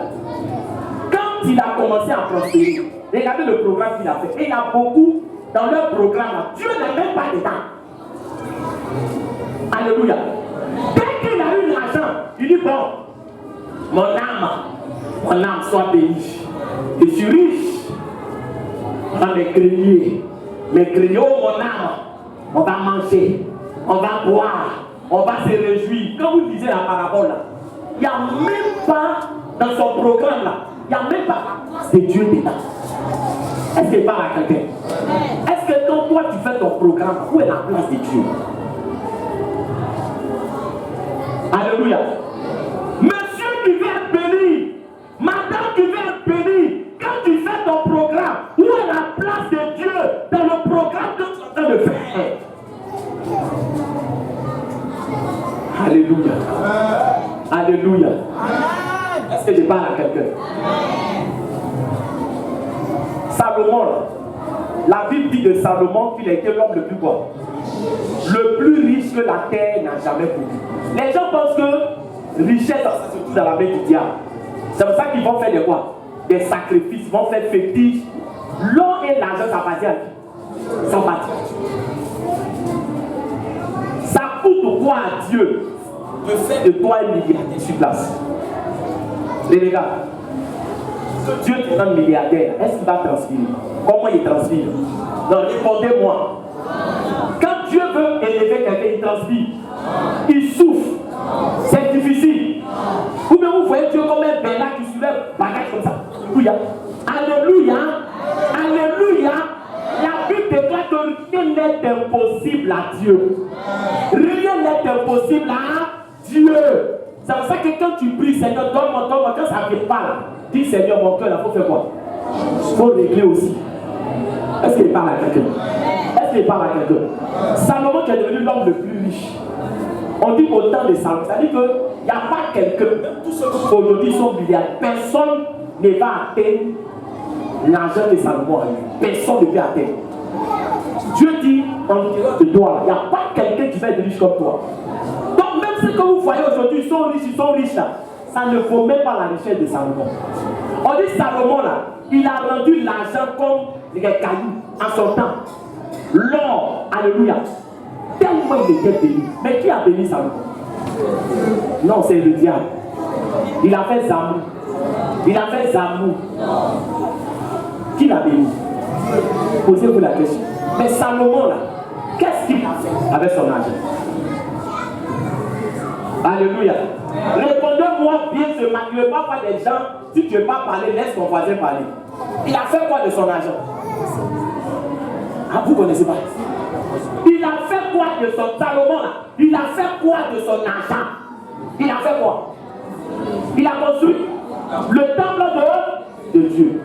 quand il a commencé à prospérer, regardez le programme qu'il a fait. Et il a beaucoup dans leur programme, Dieu n'est même pas dedans. Alléluia. Dès qu'il a eu l'argent, il dit bon, mon âme soit bénie. Je suis riche dans mes greniers. Oh mon âme, on va manger, on va boire, on va se réjouir. Quand vous lisez la parabole là, il n'y a même pas dans son programme là, il n'y a même pas la place de Dieu dedans. Est-ce qu'il parle à quelqu'un? Est-ce que quand toi tu fais ton programme, où est la place de Dieu? Alléluia. Monsieur qui vient être béni, madame qui vient être bénie, quand tu fais ton programme, où est la place de Dieu dans le programme que tu es en train de faire? Alléluia. Alléluia. Est-ce que je parle à quelqu'un? Salomon, la Bible dit de Salomon qu'il a été l'homme le plus quoi? Le plus riche que la terre n'a jamais connu. Les gens pensent que richesse, c'est surtout dans la main du diable. C'est pour ça qu'ils vont faire des quoi? Des sacrifices, ils vont faire fétiche. L'or et l'argent, ça va dire ça va dire. Ça coûte quoi à Dieu de faire de toi un milliardaire sur place? Les gars, Dieu te donne milliardaire, est-ce qu'il va transférer? Comment il transfère? Non, répondez-moi. Quand Dieu veut élever quelqu'un, il transfère. Il souffre. C'est difficile. Ou bien vous voyez Dieu comme un bernard qui soulève bagage comme ça. Alléluia. Alléluia. Alléluia. La Bible déclare que rien n'est impossible à Dieu. Rien n'est impossible à Dieu. C'est pour ça que quand tu pries, Seigneur, donne-moi, quand ça ne vient pas là, dis Seigneur, mon cœur, il faut faire quoi? Il faut régler aussi. Est-ce qu'il parle à quelqu'un? Est-ce qu'il parle à quelqu'un? Salomon qui est devenu l'homme le plus riche. On dit au temps de Salomon, c'est-à-dire qu'il n'y a pas quelqu'un, même tous ceux qui aujourd'hui sont milliardaires, personne ne va atteindre l'argent de Salomon a eu. Personne ne peut atteindre. Dieu dit, on dira de toi, il n'y a pas quelqu'un qui va être riche comme toi. Donc même ceux que vous voyez aujourd'hui, ils sont riches là, ça ne vaut même pas la richesse de Salomon. On dit Salomon là, il a rendu l'argent comme des cailloux en son temps. L'or, alléluia. Tellement il était béni. Mais qui a béni Salomon? Non, c'est le diable. Il a fait Zamou. Il a fait Zamou. Qui l'a béni? Posez-vous la question. Mais Salomon là, qu'est-ce qu'il a fait avec son argent? Alléluia. Répondez-moi bien ce matin. Ne pas des gens. Si tu ne veux pas parler, laisse ton voisin parler. Il a fait quoi de son argent? Ah, vous ne connaissez pas? Il a fait quoi de son Salomon là? Il a fait quoi de son argent? Il a fait quoi? Il a construit le temple de Dieu.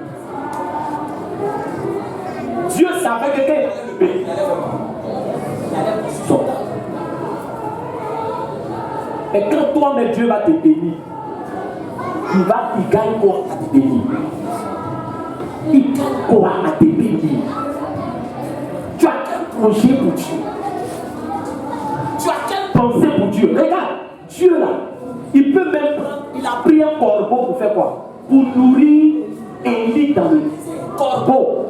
Dieu savait que quelqu'un allait le bénir. Il allait construire son temple. Et quand toi-même Dieu va te bénir, il gagne quoi à te bénir? Il gagne quoi à te bénir? Tu as quel projet pour Dieu? Tu as quelle pensée pour Dieu? Regarde, Dieu là, il peut même prendre, il a pris un corbeau pour faire quoi? Pour nourrir Élie dans le corbeau.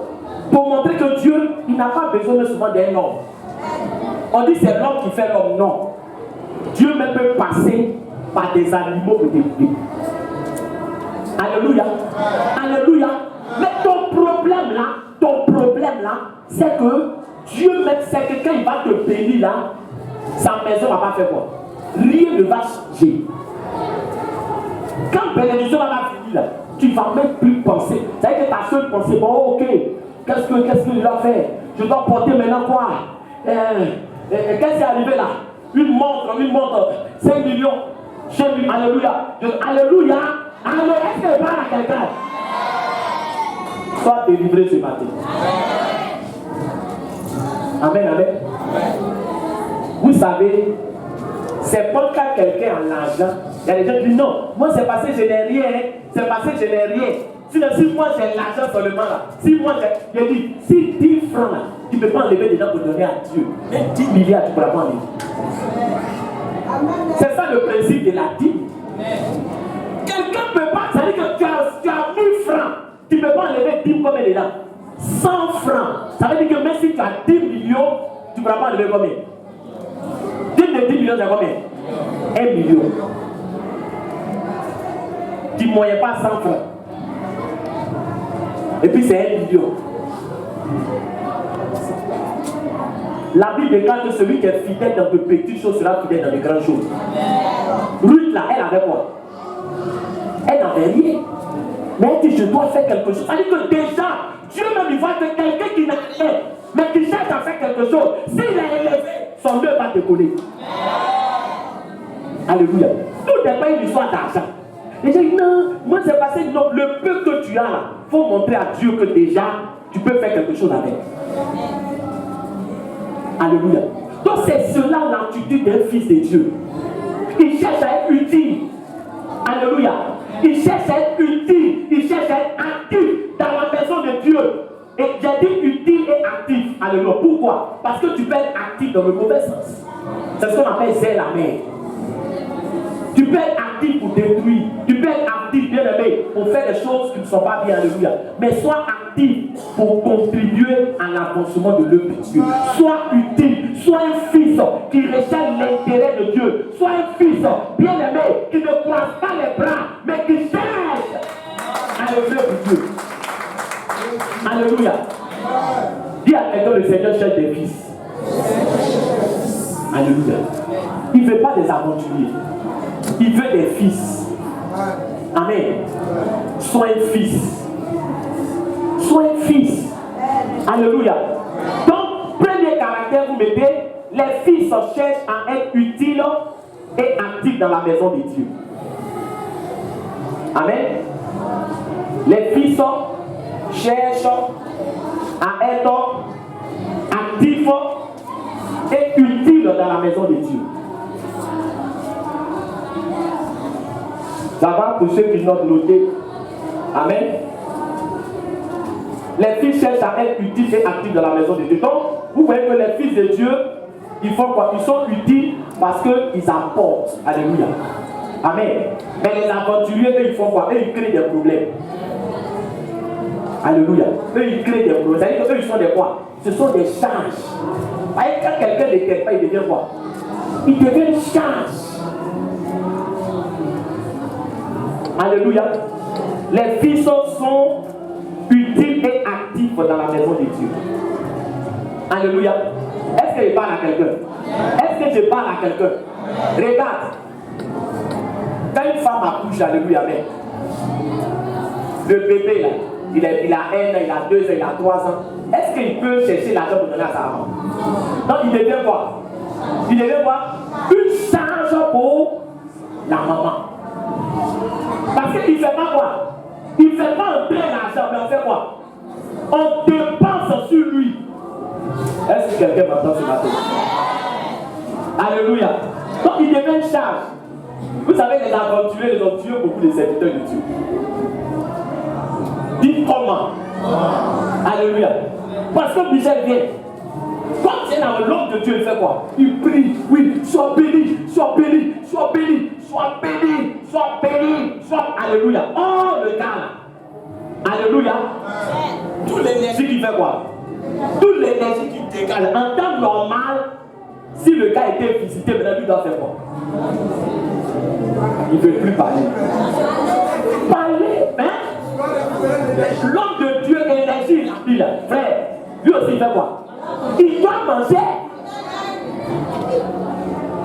Pour montrer que Dieu, il n'a pas besoin souvent d'un homme. On dit c'est l'homme qui fait l'homme, non. Dieu même peut passer par des animaux pour t'élever. Alléluia. Alléluia. Mais ton problème là, c'est que Dieu même sait que quand il va te bénir là, sa maison va pas faire quoi? Rien ne va changer. Quand bénédiction va finir là, tu ne vas même plus penser. C'est-à-dire que ta seule pensée, bon ok, qu'est-ce qu'il va faire? Je dois porter maintenant quoi? Qu'est-ce qui est arrivé là? Une montre, 5 millions. Alléluia. Alléluia. Alléluia. Est-ce que je parle à quelqu'un? Sois délivré ce matin. Amen, amen. Vous savez, c'est pas quand quelqu'un a l'argent, il y a des gens qui disent non, moi c'est passé, je n'ai rien. C'est passé, je n'ai rien. Si moi j'ai l'argent seulement là, si moi j'ai dit, si 10 francs là, tu ne peux pas enlever des gens pour donner à Dieu. Même 10 milliards, tu ne pourras pas enlever. C'est ça le principe de la dîme. Quelqu'un ne peut pas, c'est-à-dire que tu as 1000 francs, tu ne peux pas enlever 10 comme elle est là. 100 francs. Ça veut dire que même si tu as 10 millions, tu ne pourras pas lever combien? 10 millions, c'est combien? 1 million. Tu ne moyens pas 100 francs. Et puis c'est 1 million. La Bible déclare que celui qui est fidèle dans de petites choses sera fidèle dans de grandes choses. Ruth là, elle avait quoi? Elle n'avait rien. Mais elle dit, je dois faire quelque chose. C'est-à-dire que déjà, Dieu même il voit que quelqu'un qui n'a rien, mais qui cherche à faire quelque chose, s'il est élevé, son œuvre va décoller. Alléluia. Tout n'est pas une histoire d'argent. Et j'ai dit, non, moi c'est passé, non, le peu que tu as là, il faut montrer à Dieu que déjà, tu peux faire quelque chose avec. Alléluia. Donc c'est cela l'attitude d'un fils de Dieu. Il cherche à être utile. Alléluia. Il cherche à être utile. Il cherche à être actif dans la maison de Dieu. Et j'ai dit utile et actif. Alléluia. Pourquoi? Parce que tu peux être actif dans le mauvais sens. C'est ce qu'on appelle zèle la mer. Tu peux être actif pour détruire. Tu peux être actif, bien aimé, pour faire des choses qui ne sont pas bien. Alléluia. Mais sois actif pour contribuer à l'avancement de l'œuvre de Dieu. Sois utile. Sois un fils qui recherche l'intérêt de Dieu. Sois un fils bien aimé qui ne croise pas les bras, mais qui cherche à l'œuvre de Dieu. Alléluia. Dis à quelqu'un, le Seigneur cherche des fils. Alléluia. Il ne veut pas des aventuriers. Il veut des fils. Amen. Sois un fils. Sois un fils. Alléluia. Donc, premier caractère, vous mettez, les fils cherchent à être utiles et actifs dans la maison de Dieu. Amen. Les fils cherchent à être actifs et utiles dans la maison de Dieu. Ça va pour ceux qui notent noter. Amen. Les fils cherchent à être utiles et actifs dans la maison de Dieu. Donc, vous voyez que les fils de Dieu, ils font quoi? Ils sont utiles parce qu'ils apportent. Alléluia. Amen. Mais les aventuriers, eux, ils font quoi? Eux, ils créent des problèmes. Alléluia. Eux, ils créent des problèmes. C'est-à-dire qu'eux, ils sont des quoi? Ce sont des charges. Quand quelqu'un ne t'aide pas, il devient quoi? Il devient une charge. Alléluia. Les fils sont utiles et actifs dans la maison de Dieu. Alléluia. Est-ce que je parle à quelqu'un? Est-ce que je parle à quelqu'un? Regarde. Quand une femme accouche, alléluia, amen. Le bébé là, il a 1 an, il a 2 ans, il a 3 ans. Est-ce qu'il peut chercher l'argent pour donner à sa maman? Non, il devient quoi? Il devient quoi? Une charge pour la maman. Parce qu'il ne fait pas quoi? Il ne fait pas un plein d'argent, mais on fait quoi? On dépense sur lui. Est-ce que quelqu'un m'entend ce matin? Alléluia. Donc il devient une charge. Vous savez, les aventuriers, ils ont tué beaucoup de serviteurs de Dieu. Dites comment? Alléluia. Parce que Michel vient. Quand tu es dans l'homme de Dieu, il fait quoi? Il prie. Oui, sois béni, sois béni, sois béni, sois béni, sois béni, sois. Alléluia. Oh, le gars là. Alléluia. Toute l'énergie qui fait quoi? Toute l'énergie qui dégage. En temps normal, si le gars était visité, maintenant lui doit faire quoi? Il ne veut plus parler. Parler, hein? L'homme de Dieu, énergie, il a pris là. Frère, lui aussi il fait quoi? Il doit manger.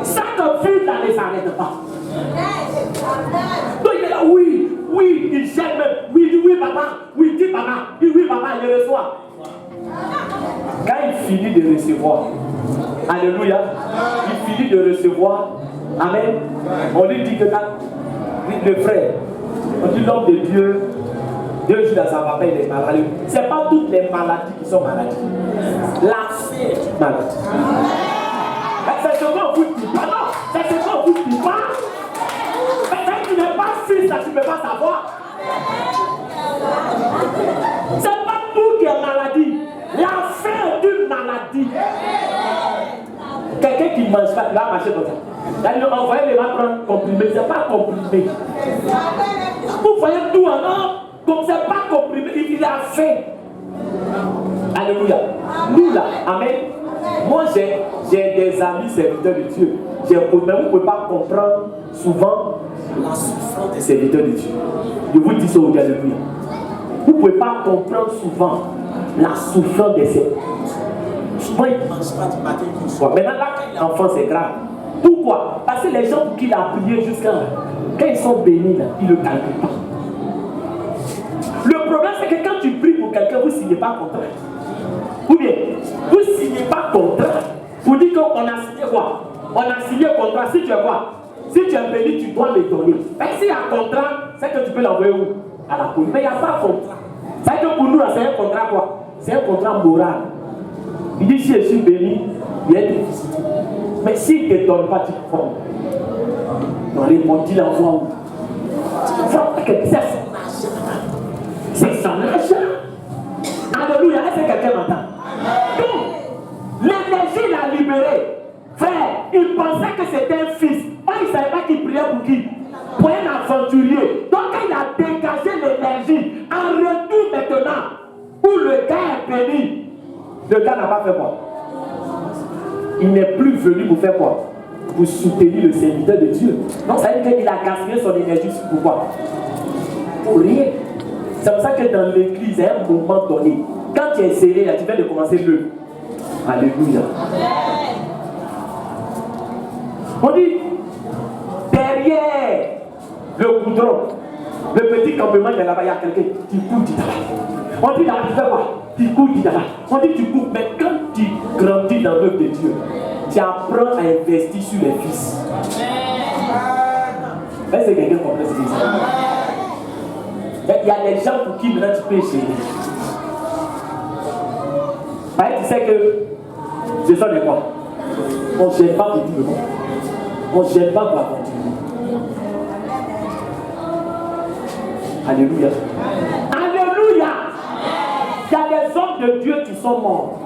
Ça ne file dans les s'arrête pas. Donc il est là, oui, oui, il gêne même. Oui, oui, papa, oui, dis papa, oui, papa, il reçoit. Quand il finit de recevoir, alléluia, il finit de recevoir, amen, on lui dit que le frère, on dit l'homme de Dieu, 2 jours dans sa papa, il est malade. Ce n'est pas toutes les maladies qui sont maladies. La fée est une maladie. C'est ce qu'on vous dit pas, non, c'est ce qu'on vous dit pas. Mais tu n'es pas fils, ça tu ne peux pas savoir. Ce n'est pas tout qui est maladie. La faim est une maladie. Quelqu'un qui ne mange pas, il va marcher comme ça. C'est-à-dire, envoyer les gens prendre comprimé, ce n'est pas comprimé. Vous voyez tout en or, comme ce n'est pas comprimé, il a faim. Alléluia. Nous là, amen. Moi j'ai des amis serviteurs de Dieu. Mais vous ne pouvez pas comprendre souvent la souffrance des serviteurs de Dieu. Je vous dis ça aujourd'hui, alléluia. Vous ne pouvez pas comprendre souvent la souffrance des serviteurs. Souvent ils ne mangent pas du matin au soir. Maintenant là, l'enfant c'est grave. Pourquoi? Parce que les gens pour qui il a prié jusqu'à là, quand ils sont bénis là, ils ne le calculent pas. Le problème c'est que quand tu pries pour quelqu'un, vous ne signez pas contrat. Ou bien, vous ne signez pas contrat. Vous dites qu'on a signé quoi? On a signé contrat. Si tu es quoi? Si tu es béni, tu dois me donner. Mais s'il y a un contrat, c'est que tu peux l'envoyer où? À la police. Mais il n'y a pas de contrat. C'est que pour nous là, c'est un contrat quoi? C'est un contrat moral. Il dit si je suis béni, il y a des difficultés. Mais s'il ne te donne pas, tu prends. Non, les mots, il envoie où? Tu envoies quelque chose. C'est son argent. Alléluia. Est-ce que quelqu'un m'entend? Donc, l'énergie l'a libéré. Frère, il pensait que c'était un fils. Moi, il ne savait pas qu'il priait pour qui? Pour un aventurier. Donc, il a dégagé l'énergie. En retour maintenant, où le gars est béni, le gars n'a pas fait quoi? Il n'est plus venu pour faire quoi? Pour soutenir le serviteur de Dieu. Donc, ça veut dire qu'il a gaspillé son énergie pour quoi? Pour rien. C'est pour ça que dans l'église, à un moment donné, quand tu es serré, là, tu viens de commencer le. Alléluia. On dit, derrière le goudron, le petit campement de là-bas, il y a quelqu'un qui court du tabac. On dit, là, tu fais quoi? Tu cours du tabac. On dit, tu cours. Mais quand tu grandis dans l'œuvre de Dieu, tu apprends à investir sur les fils. Est-ce que quelqu'un comprend ce que c'est? Il y a des gens pour qui maintenant tu peux échouer. Tu sais que ce sont des quoi? On ne gêne pas pour tout le monde. On ne gêne pas pour la continuer. Alléluia. Alléluia. Il y a des hommes de Dieu qui sont morts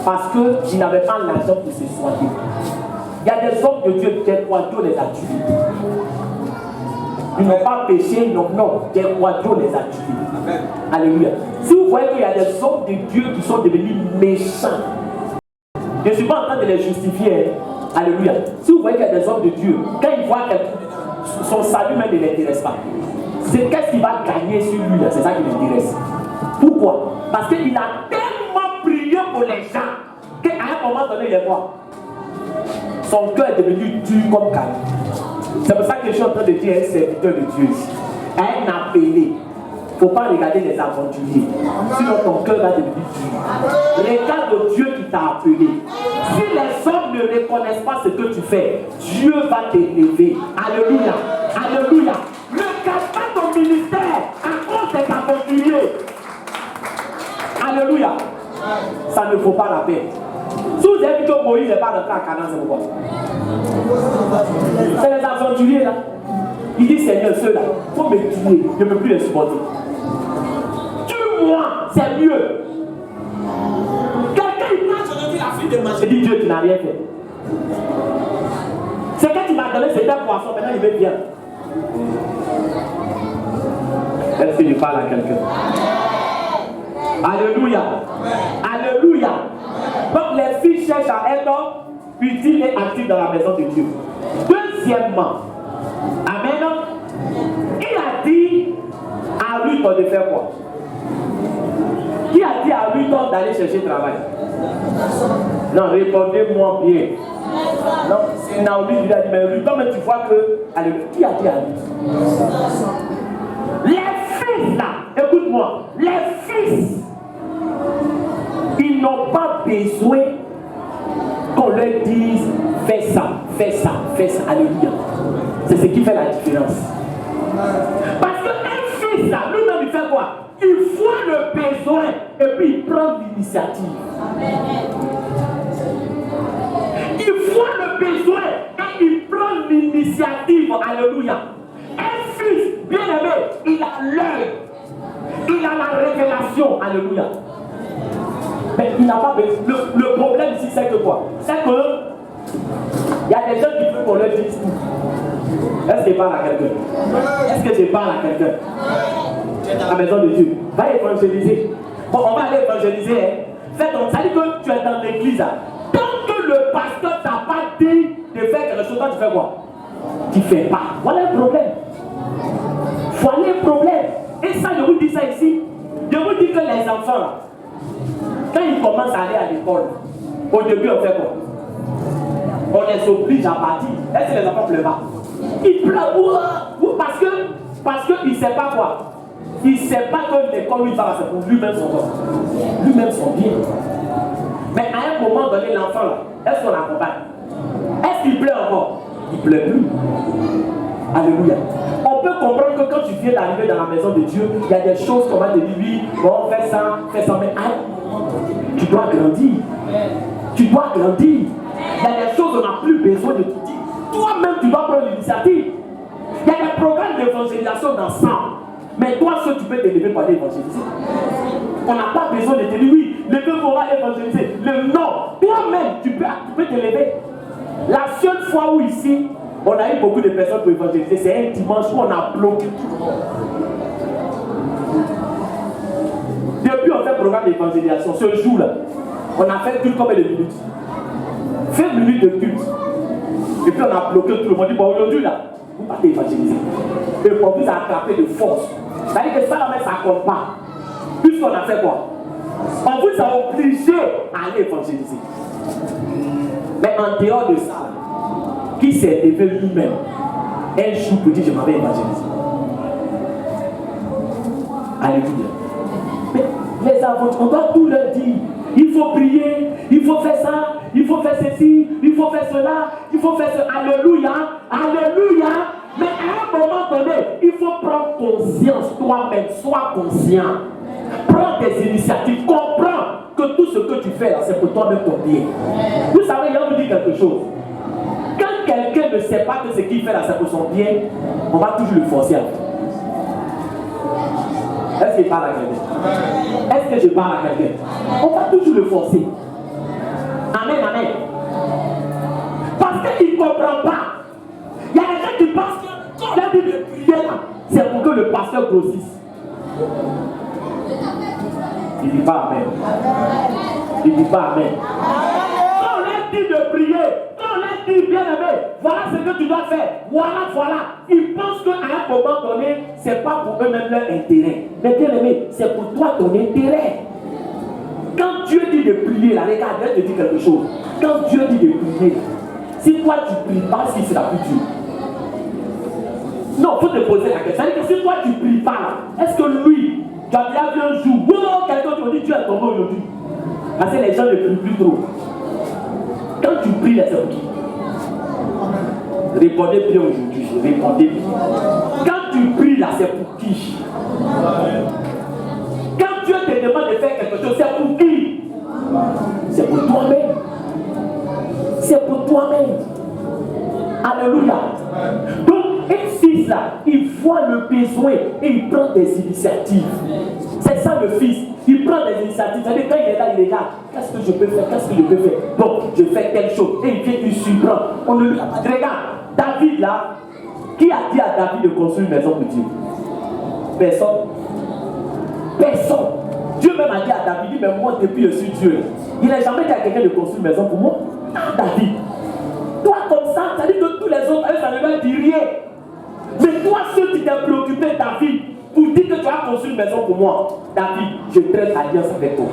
parce qu'ils n'avaient pas l'argent pour se soigner. Il y a des hommes de Dieu, des oiseaux les a tués. Ils n'ont pas péché, non, des oiseaux les a tués. Alléluia. Si vous voyez qu'il y a des hommes de Dieu qui sont devenus méchants, je ne suis pas en train de les justifier. Alléluia. Si vous voyez qu'il y a des hommes de Dieu, quand ils voient que son salut même ne l'intéresse pas, c'est qu'est-ce qu'il va gagner sur lui, c'est ça qui l'intéresse. Pourquoi? Parce qu'il a tellement prié pour les gens qu'à un moment donné, il est quoi? Son cœur est devenu dur comme calme. C'est pour ça que je suis en train de dire à un serviteur de Dieu, à un appelé. Il ne faut pas regarder les aventuriers. Sinon ton cœur va devenir dur. Regarde Dieu qui t'a appelé. Si les hommes ne reconnaissent pas ce que tu fais, Dieu va t'élever. Alléluia. Alléluia. Ne cache pas ton ministère à cause des aventuriers. Alléluia. Ça ne vaut pas la peine. Si vous avez dit que Moïse n'est pas rentré à Canaan, c'est pourquoi? C'est les aventuriers là. Il dit Seigneur, ceux-là, il faut me tuer. Je ne peux plus les supporter. Tue-moi, c'est mieux. Quelqu'un il marche, on dit la fille de manger. Il dit Dieu, tu n'as rien fait. C'est que tu m'as donné, c'était un poisson, maintenant il veut bien. Est-ce que je parle à quelqu'un? Alléluia. Alléluia. Donc les filles cherchent à être utiles et actives dans la maison de Dieu. Deuxièmement, amen. Il a dit à Ruth de faire quoi? Qui a dit à Ruth d'aller chercher travail? Non, répondez-moi bien. Non, c'est Naomi qui a dit, mais Ruth, mais tu vois que. Alléluia. Qui a dit à Ruth? Les fils là, écoute-moi, les fils, ils n'ont pas besoin qu'on leur dise fais ça, fais ça, fais ça. Alléluia. C'est ce qui fait la différence. Parce qu'un fils là, lui-même il fait quoi? Il voit le besoin et puis il prend l'initiative. Il voit le besoin et il prend l'initiative. Alléluia. Un fils bien-aimé, il a l'œil, il a la révélation. Alléluia. Mais il n'a pas besoin. Le problème ici, c'est que quoi? C'est que il y a des gens qui veulent qu'on leur dise tout. Est-ce que je parle à quelqu'un? Est-ce que je parle à quelqu'un? Dans la maison de Dieu. Va évangéliser. Bon, on va aller évangéliser. Hein. Fais donc, ça dit que tu es dans l'église. Hein. Tant que le pasteur t'a pas dit de faire quelque chose, toi tu fais quoi? Tu ne fais pas. Voilà le problème. Voilà le problème. Et ça, je vous dis ça ici. Je vous dis que les enfants, là, quand ils commencent à aller à l'école, au début, on fait quoi? On les oblige à partir. Est-ce que les enfants pleurent pas? Ils pleurent parce qu'il ne sait pas quoi. Il ne sait pas que l'école, lui, va c'est pour lui-même son corps. Lui-même son bien. Mais à un moment donné, l'enfant, là, est-ce qu'on l'accompagne? Est-ce qu'il pleure encore? Il ne pleure plus. Alléluia. On peut comprendre que quand tu viens d'arriver dans la maison de Dieu, il y a des choses qu'on va te dire, oui, bon, fais ça, mais tu dois grandir. Tu dois grandir. Il y a des choses qu'on n'a plus besoin de te dire. Toi-même, tu dois prendre l'initiative. Il y a des programmes d'évangélisation d'ensemble. Mais toi, seul, tu peux t'élever pour aller évangéliser. On n'a pas besoin de te dire, oui, le peuple va évangéliser. Non, toi-même, tu peux t'élever. La seule fois où ici, on a eu beaucoup de personnes pour évangéliser, c'est un dimanche où on a bloqué tout le monde. Depuis, on fait un programme d'évangélisation. Ce jour-là, on a fait culte combien de minutes? 20 minutes de culte. Et puis on a bloqué tout le monde. On dit, bon, aujourd'hui, là, vous partez évangéliser. Et pour vous, ça a attrapé de force. C'est-à-dire que ça, là, ça ne compte pas. Puisqu'on a fait quoi? On vous a obligé à aller évangéliser. Mais en dehors de ça, qui s'est élevé lui-même un jour pour dire je m'avais évangélisé? Alléluia. Mais les enfants, on doit tout leur dire. Il faut prier, il faut faire ça, il faut faire ceci, il faut faire cela, il faut faire cela. Alléluia, alléluia. Mais à un moment donné, il faut prendre conscience toi-même, sois conscient. Prends des initiatives, comprends que tout ce que tu fais là, c'est pour toi-même ton bien. Vous savez, il y a vous dire quelque chose. Quand quelqu'un ne sait pas que ce qu'il fait là, c'est pour son bien, on va toujours le forcer à faire. Est-ce que je parle à quelqu'un? Est-ce que je parle à quelqu'un? On va toujours le forcer. Amen, amen. Parce qu'il ne comprend pas. Il y a des gens qui pensent que quand on a dit de prier là, c'est pour que le pasteur grossisse. Il ne dit pas amen. Il ne dit pas amen. Quand on a dit de prier, quand on a dit bien aimé, voilà ce que tu dois faire. Voilà. Ils pensent qu'à un moment donné, ce n'est pas pour eux-mêmes leur intérêt. Mais bien aimé, c'est pour toi ton intérêt. Quand Dieu dit de prier, là, regarde, je vais te dire quelque chose. Quand Dieu dit de prier, si toi tu ne pries pas, si c'est la plus dure. Non, il faut te poser la question. C'est-à-dire que si toi tu ne pries pas, est-ce que lui, tu as déjà vu un jour, wow, quelqu'un qui dit Dieu est tombé aujourd'hui? Parce que les gens ne prient plus trop. Quand tu pries, c'est pour qui? Répondez bien aujourd'hui, répondez bien. Quand tu pries là, c'est pour qui? Quand Dieu te demande de faire quelque chose, c'est pour qui? C'est pour toi-même. C'est pour toi-même. Alléluia. Donc, un fils là, il voit le besoin et il prend des initiatives. C'est ça le fils. Il prend des initiatives. C'est-à-dire quand il est là, il regarde. Qu'est-ce que je peux faire? Qu'est-ce que je peux faire? Bon, je fais telle chose. Et il vient, il surprend. On ne lui a pas dit. Regarde, David là, qui a dit à David de construire une maison pour Dieu? Personne. Personne. Dieu même a dit à David, mais moi depuis je suis Dieu. Il n'a jamais dit à quelqu'un de construire une maison pour moi. David. Toi comme ça, ça dit que tous les autres, ça ne leur dit rien. Mais toi seul tu t'es préoccupé David pour dire que tu as construit une maison pour moi. David, je traite alliance avec toi.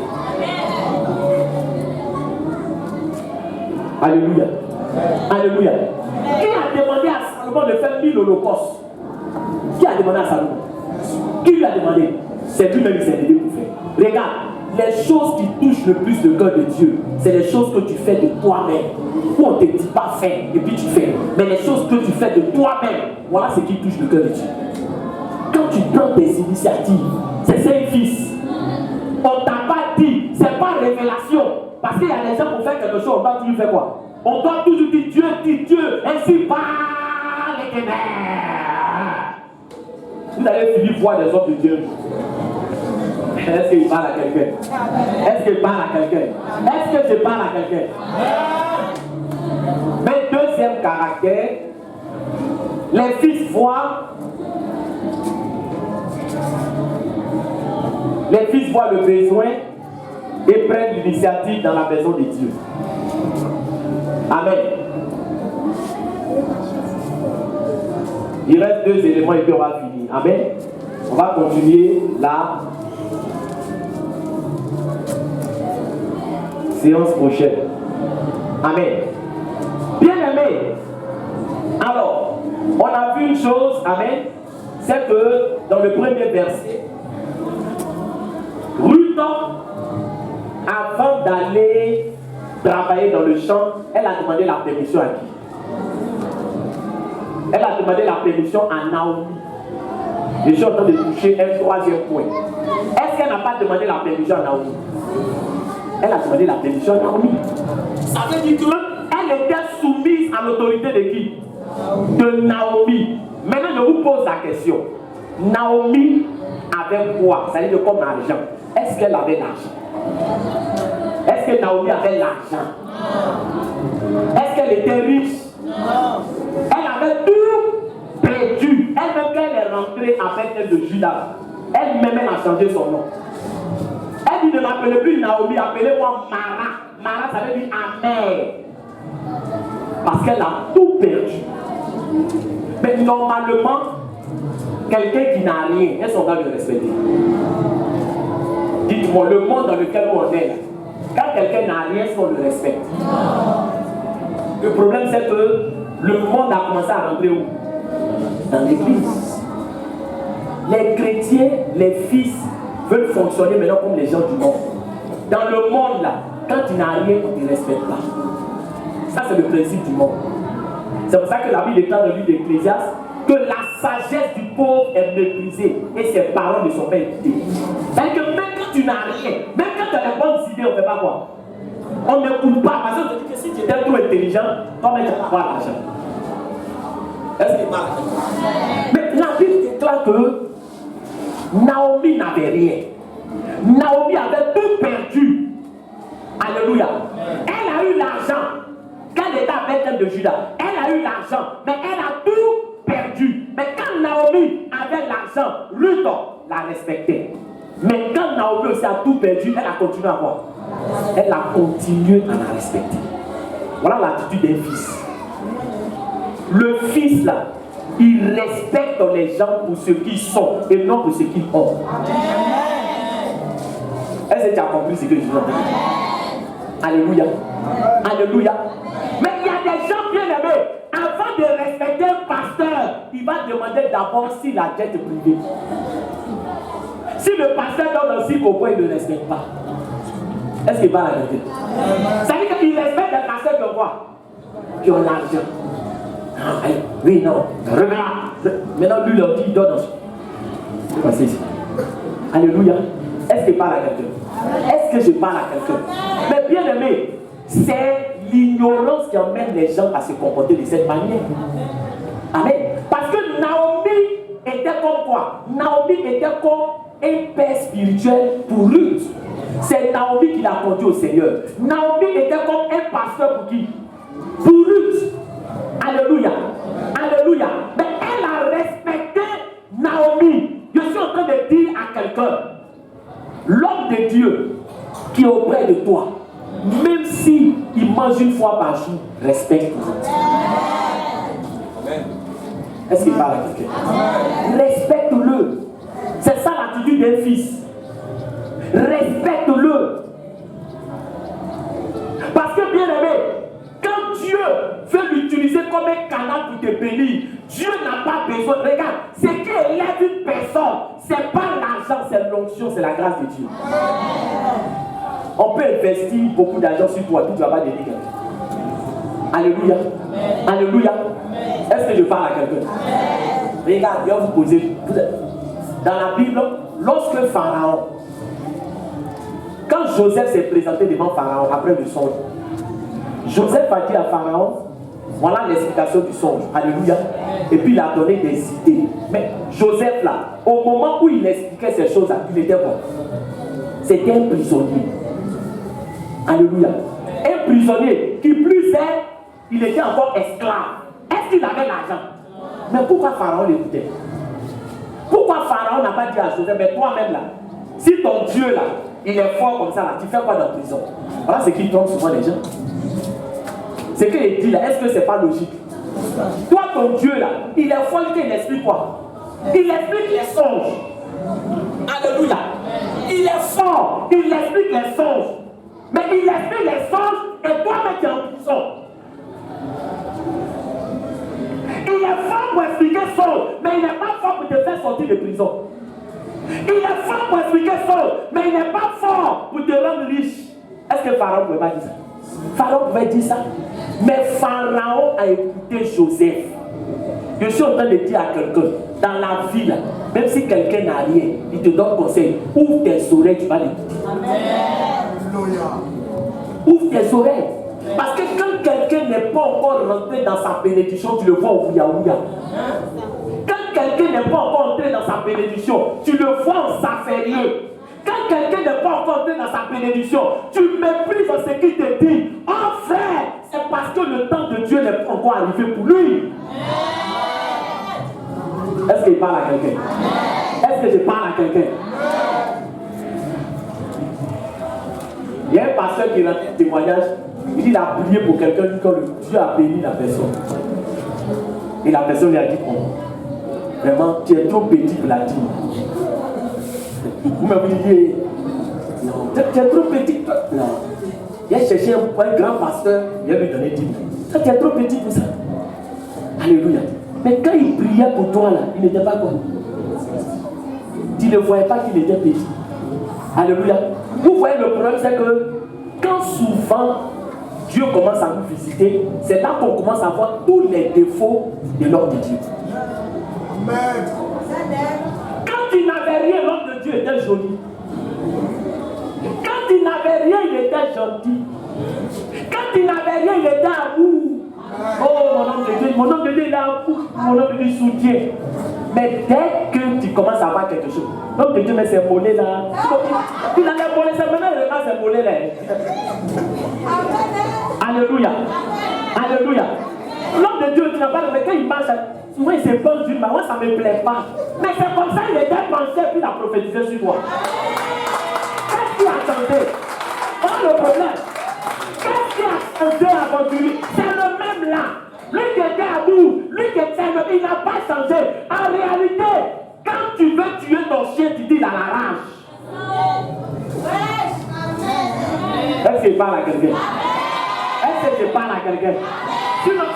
Alléluia. Alléluia. Qui a demandé à Salomon de faire 1000 holocaustes? Qui a demandé à Salomon? Qui lui a demandé? C'est lui-même qui s'est aidé pour faire. Regarde, les choses qui touchent le plus le cœur de Dieu, c'est les choses que tu fais de toi-même. Où on ne te dit pas faire et puis tu fais. Mais les choses que tu fais de toi-même, voilà ce qui touche le cœur de Dieu. Quand tu prends des initiatives, c'est un fils. On ne t'a pas dit, c'est pas révélation. Parce qu'il y a des gens pour faire quelque chose, on doit toujours faire quoi? On doit toujours dire Dieu, ainsi par l'Éternel. Vous allez finir voir des hommes de Dieu. Est-ce qu'il parle à quelqu'un? Est-ce qu'il parle à quelqu'un? Est-ce que je parle à quelqu'un? Mais deuxième caractère, les fils voient Les fils voient le besoin et prennent l'initiative dans la maison de Dieu. Amen. Il reste 2 éléments et puis on va finir. Amen. On va continuer la séance prochaine. Amen. Bien aimé. Alors, on a vu une chose, amen, c'est que dans le premier verset, Ruth, avant d'aller travailler dans le champ, elle a demandé la permission à qui? Elle a demandé la permission à Naomi. Je suis en train de toucher un 3e point. Est-ce qu'elle n'a pas demandé la permission à Naomi? Elle a demandé la permission à Naomi. Ça veut dire qu'elle était soumise à l'autorité de qui? De Naomi. Maintenant, je vous pose la question. Naomi avait quoi? Ça veut dire comme argent. Est-ce qu'elle avait l'argent? Est-ce que Naomi avait l'argent? Est-ce qu'elle était riche? Elle avait tout perdu. Elle-même, quand elle est rentrée avec elle de Judas, elle-même, elle a changé son nom. Elle dit ne m'appelez plus Naomi, appelez-moi Mara. Mara, ça veut dire amère. Parce qu'elle a tout perdu. Mais normalement, quelqu'un qui n'a rien, est-ce qu'on va le respecter? Dites-moi, le monde dans lequel on est là, quand quelqu'un n'a rien, est-ce qu'on le respecte? Le problème, c'est que le monde a commencé à rentrer où? Dans l'église. Les chrétiens, les fils, veulent fonctionner maintenant comme les gens du monde. Dans le monde là, quand tu n'as rien, on ne te respecte pas. Ça, c'est le principe du monde. C'est pour ça que la Bible déclare dans le livre d'Ecclésiaste que la sagesse du pauvre est méprisée et ses paroles ne sont pas écoutées. C'est-à-dire que même quand tu n'as rien, même quand tu as des bonnes idées, on ne fait pas quoi? On n'écoute pas. Parce que je te dis que si tu étais trop intelligent, toi-même tu vas avoir l'argent. Est-ce qu'il parle? Mais la Bible déclare que Naomi n'avait rien. Naomi avait tout perdu. Alléluia. Elle a eu l'argent. Quand elle était avec elle de Judas, elle a eu l'argent, mais elle a tout perdu. Mais quand Naomi avait l'argent, Ruth la respectait. Mais quand Naomi aussi a tout perdu, elle a continué à voir. Elle a continué à la respecter. Voilà l'attitude d'un fils. Le fils là, il respecte les gens pour ce qu'ils sont et non pour ce qu'ils ont. Est-ce que tu as compris ce que je dis? Alléluia. Alléluia. Mais il y a des gens bien aimés. Avant de respecter un pasteur, il va demander d'abord s'il a jet privé. Si le pasteur donne aussi pourquoi il ne le respecte pas? Est-ce qu'il va arrêter? Ça veut dire qu'il respecte les pasteurs qui ont quoi? Qui ont l'argent. Ah, oui, non. Regarde. Maintenant, lui, leur dit, il donne. C'est passé ici. Alléluia. Est-ce qu'il parle à quelqu'un? Est-ce que je parle à quelqu'un? Mais bien aimé, c'est l'ignorance qui emmène les gens à se comporter de cette manière. Amen. Parce que Naomi était comme quoi? Naomi était comme un père spirituel pour Ruth. C'est Naomi qui l'a conduit au Seigneur. Naomi était comme un pasteur pour qui? Pour Ruth. Alléluia. Alléluia. Mais elle a respecté Naomi. Je suis en train de dire à quelqu'un, l'homme de Dieu qui est auprès de toi, même s'il mange une fois par jour, respecte-le. Est-ce qu'il parle à quelqu'un? Respecte-le. C'est ça l'attitude d'un fils. Respecte-le. Parce que bien aimé, quand Dieu veut l'utiliser comme un canal pour te bénir, Dieu n'a pas besoin. Regarde, ce qui élève une personne, c'est pas l'argent, c'est l'onction, c'est la grâce de Dieu. On peut investir beaucoup d'argent sur toi, tu ne vas pas donner quelqu'un. Alléluia. Alléluia. Est-ce que je parle à quelqu'un? Regarde, je vais vous poser. Dans la Bible, lorsque Pharaon, quand Joseph s'est présenté devant Pharaon après le songe, Joseph a dit à Pharaon, voilà l'explication du songe. Alléluia. Et puis il a donné des idées. Mais Joseph là, au moment où il expliquait ces choses-là, il était bon. C'était un prisonnier. Alléluia. Un prisonnier qui plus est, il était encore esclave. Est-ce qu'il avait l'argent? Mais pourquoi Pharaon l'écoutait? Pourquoi Pharaon n'a pas dit à Joseph, mais toi-même là, Si ton Dieu là, il est fort comme ça là, tu fais quoi dans la prison? Voilà ce qui trompe souvent les gens. Ce qu'il dit là, est-ce que c'est pas logique? Toi, ton Dieu là, il est fort, il explique quoi? Il explique les songes. Alléluia. Il est fort, il explique les songes. Mais il explique les songes et toi-même tu es en prison. Il est fort pour expliquer songes, mais il n'est pas fort pour te faire sortir de prison. Il est fort pour expliquer songes, mais il n'est pas fort pour te rendre riche. Est-ce que Pharaon ne pouvait pas dire ça? Pharaon pouvait dire ça. Mais Pharaon a écouté Joseph. Je suis en train de dire à quelqu'un, dans la vie, là, même si quelqu'un n'a rien, il te donne conseil. Ouvre tes oreilles, tu vas l'écouter. Ouvre tes oreilles. Parce que quand quelqu'un n'est pas encore rentré dans sa bénédiction, tu le vois au ouya-ouya. Quand quelqu'un n'est pas encore entré dans sa bénédiction, tu le vois en s'affaireux. Quand quelqu'un n'est pas encore entré dans sa bénédiction, tu méprises ce qu'il te dit. Oh frère, c'est parce que le temps de Dieu n'est pas encore arrivé pour lui. Est-ce qu'il parle à quelqu'un? Est-ce que je parle à quelqu'un? Il y a un pasteur qui rend un témoignage. Il dit qu'il a prié pour quelqu'un quand Dieu a béni la personne. Et la personne lui a dit oh, vraiment, tu es trop petit pour la dîme. Vous m'avez dit tu es trop petit. Non. Il a cherché un grand pasteur, il a lui donné 10 000. Tu es trop petit pour ça. Alléluia. Mais quand il priait pour toi là, il n'était pas quoi? Tu ne voyais pas qu'il était petit. Alléluia. Vous voyez le problème, c'est que quand souvent Dieu commence à nous visiter, c'est là qu'on commence à voir tous les défauts de l'homme de Dieu. Amen. Quand il n'avait rien, l'homme de Dieu était joli. Quand il n'avait rien, il était gentil. Quand il n'avait rien, il était amour. Oh, mon homme de Dieu, il est amour. Mon homme de Dieu soutient. Mais dès que tu commences à voir quelque chose, l'homme de Dieu met ses mollets là. Il a les mollets, c'est maintenant il regarde ses mollets là. Alléluia. Alléluia. L'homme de Dieu, tu n'as pas mais quand il marche, souvent il se pense d'une manière, moi ça ne me plaît pas. Mais c'est comme ça, il était pensé puis il a prophétisé sur moi. Qu'est-ce qu'il attendait? Pas le problème. Qu'est-ce qu'il attendait avant lui? C'est le même là. Lui qui était à bout, lui qui était à bout, il n'a pas changé. En réalité, quand tu veux tuer ton chien, tu dis il a la rage. Est-ce que je parle à quelqu'un? Est-ce que je parle à quelqu'un?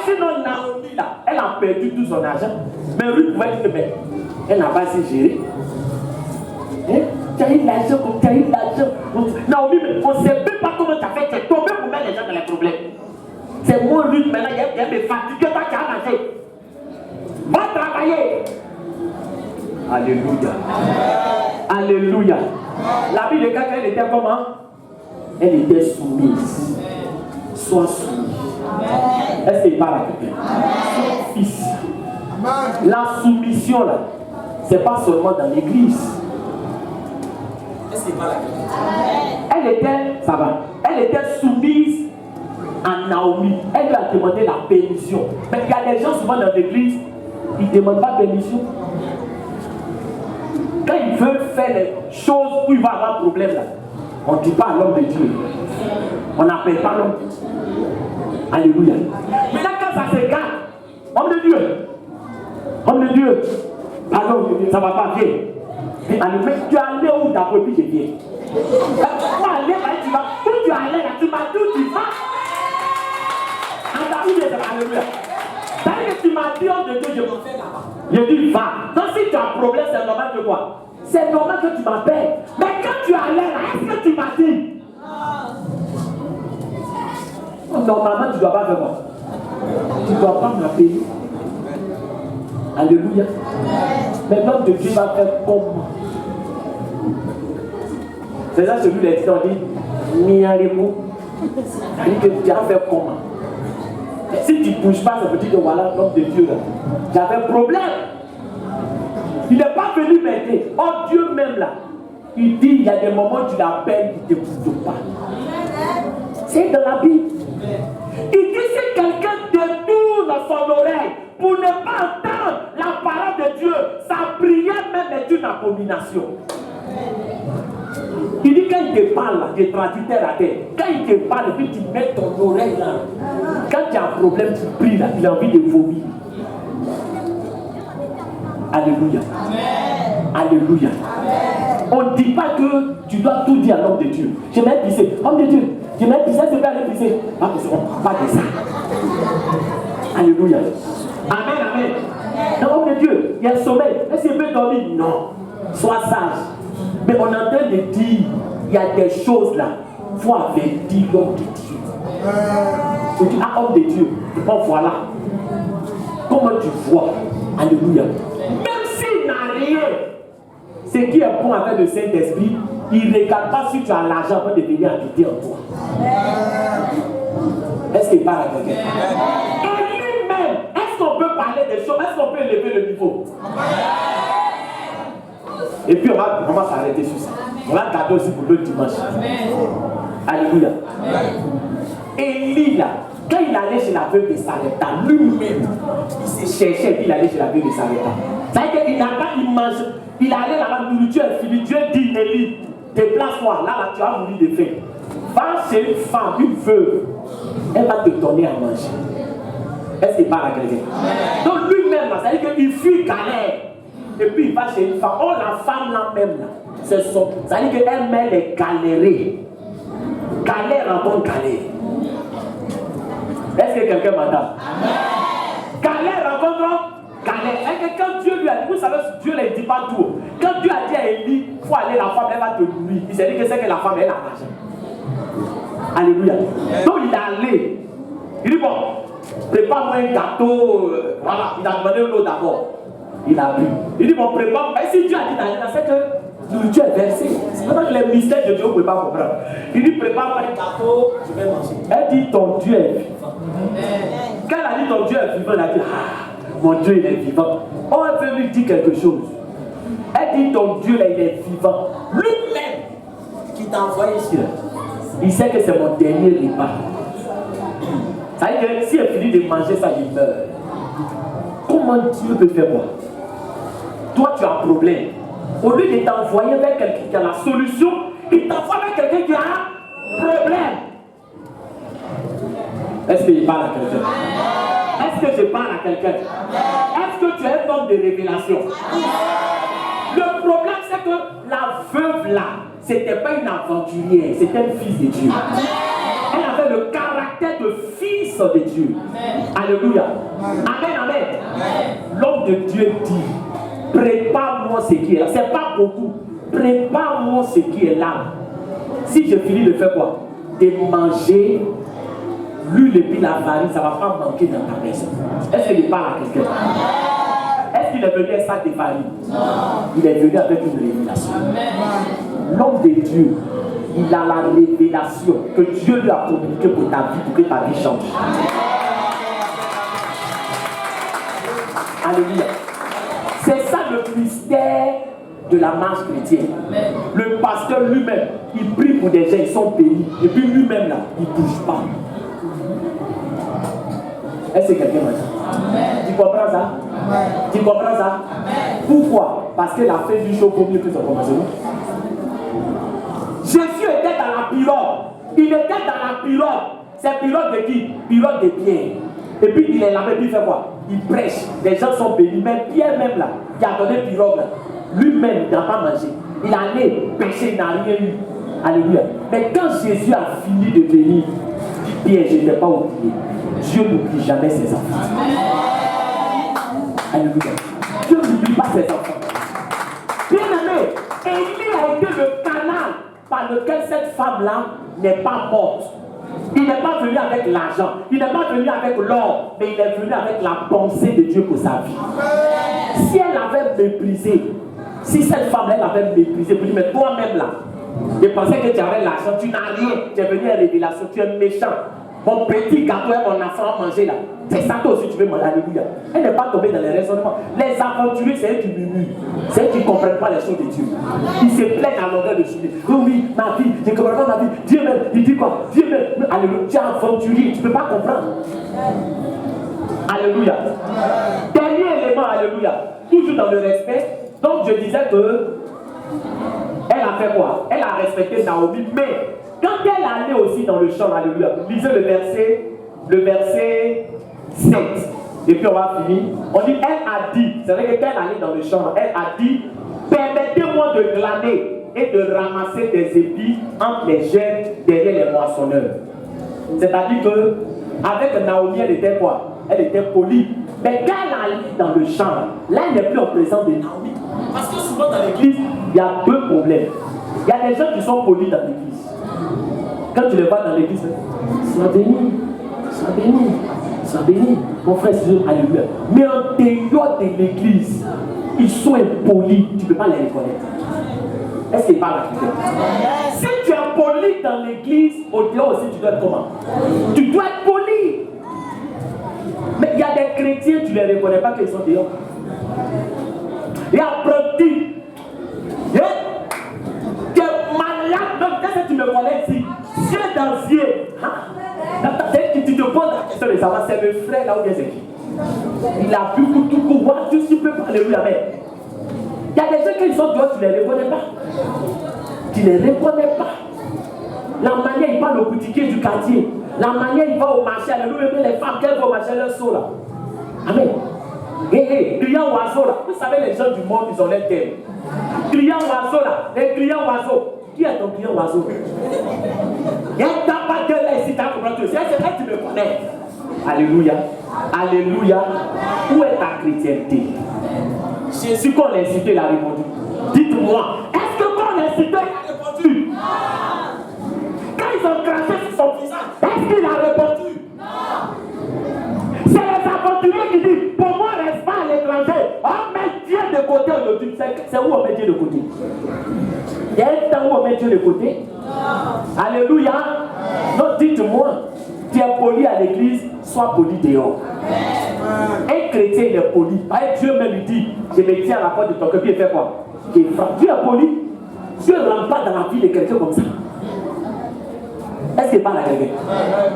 Sinon Naomi là, elle a perdu tout son argent. Mais Ruth pouvait dire, mais elle n'a pas su gérer. Hein? Tu as eu l'argent comme tu as eu l'argent. Naomi, on ne sait même pas comment tu as fait. Tu es tombé pour mettre les gens dans les problèmes. C'est moi, Ruth, maintenant, il y a des fatigués, toi qui as mangé. Va travailler. Alléluia. Alléluia. La Bible de quelqu'un, elle était comment? Elle était soumise. Sois soumise. Est-ce qu'il parle à quelqu'un? Son fils. La soumission là, c'est pas seulement dans l'église. Est-ce qu'il parle à quelqu'un? Elle était, ça va, elle était soumise à Naomi. Elle lui a demandé la permission. Mais il y a des gens souvent dans l'église, ils ne demandent pas permission. Quand ils veulent faire les choses où il va avoir un problème là, on ne dit pas à l'homme de Dieu. On n'appelle pas l'homme de Dieu. Alléluia. Mais là, quand ça se garde, homme de Dieu, pardon, ça ne va pas bien. Mais tu es allé où d'abord, puis je viens. Où aller, tu vas, où tu es allé, là, tu m'as dit où tu vas. Alléluia. C'est-à-dire que tu m'as dit, homme de Dieu, je m'en fais là-bas. Je dis, va. Donc si tu as un problème, c'est normal que quoi? C'est normal que tu m'appelles. Mais quand tu es allé là, est-ce que tu m'as dit? Normalement, tu ne dois pas faire quoi? Tu ne dois pas m'appeler. Alléluia. Mais l'homme de Dieu va faire comment? C'est ça, celui qui a dit, Miaremo. C'est-à-dire que tu vas faire comment? Si tu ne bouges pas, ça veut dire que voilà, l'homme de Dieu là. J'avais un problème. Il n'est pas venu m'aider. Oh Dieu même là. Il dit, il y a des moments où tu l'appelles, il ne t'écoute pas. C'est dans la Bible. Il dit si quelqu'un détourne son oreille pour ne pas entendre la parole de Dieu, sa prière même est une abomination. Il dit quand il te parle, là, tu es traduit terre à terre. Quand il te parle, puis tu mets ton oreille là. Quand tu as un problème, tu pries là, il a envie de vomir. Alléluia. Alléluia. On ne dit pas que tu dois tout dire à l'homme de Dieu. Je vais pisser. Homme de Dieu, je vais pisser, je vais aller pisser. On ne parle pas de ça. Alléluia. Amen, amen. Non, homme de Dieu, il y a un sommeil. Est-ce qu'il peut dormir? Non. Sois sage. Mais on est en train de dire, il y a des choses là. Il faut avertir l'homme de Dieu. Tu dis, ah, homme de Dieu, bon voilà. Comment tu vois? Alléluia. Même s'il n'a rien, ce qui est bon avec le Saint-Esprit, il ne regarde pas si tu as l'argent pour devenir habité en toi. Est-ce qu'il parle à quelqu'un? Et lui-même, est-ce qu'on peut parler des choses? Est-ce qu'on peut élever le niveau? Et puis on va s'arrêter sur ça. On va garder aussi pour le dimanche. Alléluia. Élie là, quand il allait chez la veuve de Sarepta, lui-même, il se cherchait et puis il allait chez la veuve de Sarepta. Ça veut dire qu'il n'a pas, il mange, il allait là, la nourriture est finie. Dieu dit, Élie, déplace-toi, là, tu vas mourir de faim. Va chez une femme, une veuve, elle va te donner à manger. Est-ce qu'il parle à quelqu'un? Donc lui-même, ça veut dire qu'il fuit galère. Et puis il va chez une femme. Oh, la femme là-même, là, ça veut dire qu'elle-même est galérée. Galère en bonne galère. Est-ce que quelqu'un m'entend? Galère en bonne galère. Est-ce que quand Dieu lui a dit, vous savez, Dieu ne dit pas tout. Quand Dieu a dit à Élie, il faut aller, la femme, elle va te nourrir. Il s'est dit que c'est que la femme, elle a l'argent. Alléluia. Donc il est allé. Il dit, bon, prépare-moi un gâteau. Voilà, il a demandé l'eau d'abord. Il a bu. Il dit, bon, prépare. Et si Dieu a dit d'aller, c'est que nourriture est versée. C'est pas que les mystères de Dieu, vous ne pouvez pas comprendre. Il dit, prépare-moi un gâteau, je vais manger. Elle dit, ton Dieu est vivant. Quand elle a dit, ton Dieu est vivant, elle a dit, ah, mon Dieu, il est vivant. Oh, elle veut lui dire quelque chose. Elle dit, ton Dieu, là, il est vivant. Lui-même, qui t'a envoyé ici, là, il sait que c'est mon dernier repas. Ça veut dire que si elle finit de manger ça, il meurt. Comment Dieu peut faire quoi? Toi, tu as un problème. Au lieu de t'envoyer vers quelqu'un qui a la solution, il t'envoie vers quelqu'un qui a un problème. Est-ce qu'il parle à quelqu'un? Est-ce que je parle à quelqu'un? Est-ce que tu es un homme de révélation? Le problème, c'est que la veuve là, c'était pas une aventurière, c'était un fils de Dieu. Elle avait le caractère de fils de Dieu. Alléluia. Amen, amen. L'homme de Dieu dit, prépare-moi ce qui est là. C'est pas beaucoup. Prépare-moi ce qui est là. Si je finis de faire quoi? De manger l'huile et puis la farine, ça ne va pas manquer dans ta maison. Est-ce qu'il parle à quelqu'un? Est-ce qu'il est venu avec ça de farine? Non. Il est venu avec une révélation. L'homme de Dieu, il a la révélation que Dieu lui a communiquée pour ta vie, pour que ta vie change. Alléluia. C'est ça le mystère de la marche chrétienne. Le pasteur lui-même, il prie pour des gens, ils sont bénis. Et puis lui-même là, il ne bouge pas. Est-ce que quelqu'un m'a dit? Tu comprends ça? Tu comprends ça? Pourquoi? Parce que la fin du jour vaut mieux que son commencement. Jésus était dans la pirogue. Il était dans la pirogue. C'est pirogue de qui? Pirogue de Pierre. Et puis il est là, mais il fait quoi? Il prêche. Les gens sont bénis. Mais Pierre même là, qui a donné pirogue là, lui-même n'a pas mangé. Il allait pêcher, il n'a rien eu. Alléluia. Mais quand Jésus a fini de bénir, dit Pierre, je ne t'ai pas oublié. Dieu n'oublie jamais ses enfants. Alléluia. Dieu n'oublie pas ses enfants. Bien aimé, Élie a été le canal par lequel cette femme-là n'est pas morte. Il n'est pas venu avec l'argent, il n'est pas venu avec l'or, mais il est venu avec la pensée de Dieu pour sa vie. Si elle avait méprisé, si cette femme elle avait méprisé, pour dire, mais toi-même là, je pensais que tu avais l'argent, tu n'as rien, tu es venu à révélation, tu es méchant. Mon petit gâteau et mon enfant à manger là, c'est ça toi aussi tu veux manger. Alléluia. Elle n'est pas tombée dans les raisonnements. Les aventuriers, c'est eux qui murmurent. C'est eux qui ne comprennent pas les choses de Dieu. Ils se plaignent à longueur de journée. Oh oui, ma vie, je ne comprends pas ma vie. Dieu même, il dit quoi? Dieu même, alléluia, tu es aventurier, tu ne peux pas comprendre. Alléluia. Dernier élément, alléluia. Toujours dans le respect. Donc je disais que Elle a fait quoi? Elle a respecté Naomi, mais quand elle allait aussi dans le champ, alléluia, lisez le verset 7, et puis on va finir. On dit, elle a dit, c'est vrai que quand elle allait dans le champ, elle a dit, permettez-moi de glaner et de ramasser des épis entre les germes derrière les moissonneurs. C'est-à-dire que avec Naomi, elle était quoi? Elle était polie. Mais quand elle allait dans le champ, là, elle n'est plus en présence de Naomi. Parce que souvent dans l'église, il y a deux problèmes. Il y a des gens qui sont polis dans l'église. Quand tu les vois dans l'église, sois béni, sois béni, sois béni. Mon frère, c'est alléluia. Mais en dehors de l'église, ils sont impolis. Tu ne peux pas les reconnaître. Est-ce qu'il parle à quelqu'un? Si tu es poli dans l'église, au dehors aussi, tu dois être comment? Tu dois être poli. Mais il y a des chrétiens, tu ne les reconnais pas qu'ils sont dehors. Et apprentis. Tu es malade, même quand tu me connais ici. Dieu dans Dieu. Tu te poses la question de savoir, c'est le frère là où bien c'est qui? Il a vu tout court, tout ce qu'il peut parler lui avec. Il y a des gens qui sont dehors, tu ne les reconnais pas. Tu ne les reconnais pas. La manière il parle au boutiquier du quartier. La manière il va au marché, alléluia, les femmes qui vont au marché, leur saut là. Amen. Clients oiseaux là. Vous savez, les gens du monde, ils ont leur thème. Clients oiseaux là. Les clients oiseaux. Qui est ton client oiseau? Il n'y a pas de là ici, tu as compris. C'est là que tu me connais. Alléluia. Alléluia. Où est ta chrétienté? Jésus, qu'on l'a incité, il a répondu. Dites-moi, est-ce que quand on l'a incité, il a répondu? Non. Quand ils ont craché sur son visage, est-ce qu'il a répondu? Non. C'est les aventuriers qui disent, pour moi, reste pas à l'étranger. On met Dieu de côté aujourd'hui. C'est où on met Dieu de côté? Il y a un temps où on met Dieu de côté? Non. Alléluia. Non, dites-moi, tu es poli à l'église, sois poli dehors. Un chrétien, il est poli. Dieu même lui dit, je me tiens à la porte de ton cœur, il fait quoi? Il frappe. Dieu est poli. Dieu ne rentre pas dans la vie de quelqu'un comme ça. Est-ce qu'il parle à quelqu'un?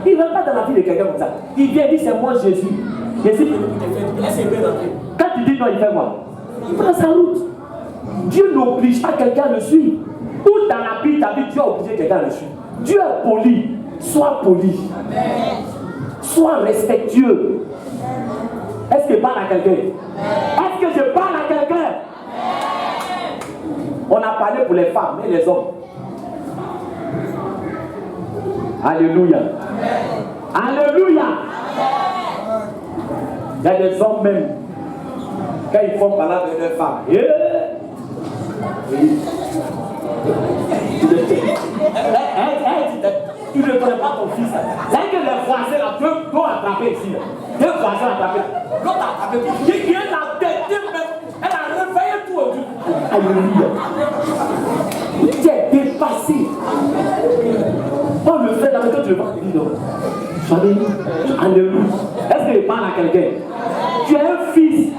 Il ne rentre pas dans la vie de quelqu'un comme ça. Il vient dire, c'est moi Jésus. Jésus, quand tu dis non, il fait quoi? Il prend sa route. Dieu n'oblige pas quelqu'un à le suivre. Ou dans la Bible, Dieu a obligé quelqu'un à le suivre. Dieu est poli. Sois poli. Sois respectueux. Est-ce que je parle à quelqu'un? Est-ce que je parle à quelqu'un? On a parlé pour les femmes et les hommes. Alléluia. Alléluia. Il y a des hommes même, quand ils font parler avec leurs femmes, tu ne connais pas ton fils. C'est que les voisins là, deux vont attraper ici. Deux voisins attraper. L'autre a attrapé. Il vient la tête, elle a réveillé tout autour. Alléluia. Tu es dépassé. On le fait dans le cas, tu ne veux pas te dire non. Sois béni. Alléluia. Est-ce que je parle à quelqu'un? Tu es un fils.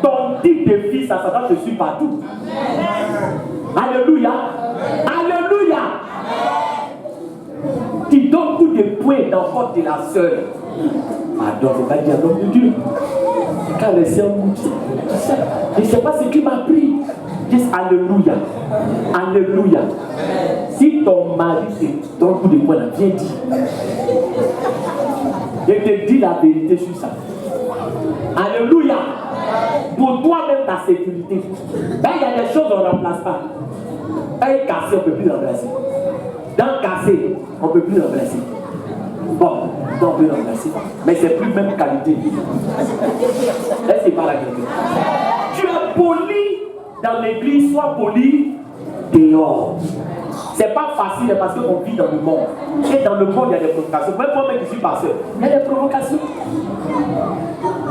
Ton type de fils, ça te suit partout. Alléluia. Alléluia. Tu donnes coup de poing dans le corps de la sœur. Pardon, c'est pas dire l'homme de Dieu. Quand les sœurs goûtent, je ne sais pas ce qui m'a pris. Dis Alléluia. Alléluia. Si ton mari te donne coup de poing, viens dire. Je te dis la vérité sur ça. Alléluia. Pour toi-même, ta sécurité. Ben, il y a des choses qu'on ne remplace pas. Un cassé, on ne peut plus remplacer. Dans cassé, on ne peut plus remplacer. Bon, on peut remplacer. Mais c'est plus même qualité. Est-ce qu'il parle à quelqu'un? Tu es poli dans l'église, sois poli dehors. C'est pas facile parce qu'on vit dans le monde. Et dans le monde, il y a des provocations. Même moi-même qui suis pasteur, il y a des provocations.